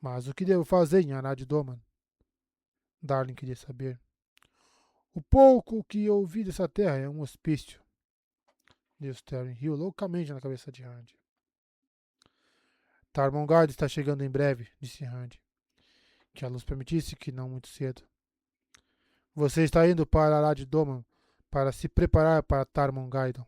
Mas o que devo fazer em Arad Doman? Darling queria saber. O pouco que ouvi dessa terra é um hospício. Disse Terry riu loucamente na cabeça de Randy. Tarmongard está chegando em breve, disse Randy. Que a luz permitisse que não muito cedo. Você está indo para Arad Doman para se preparar para Tarmongard.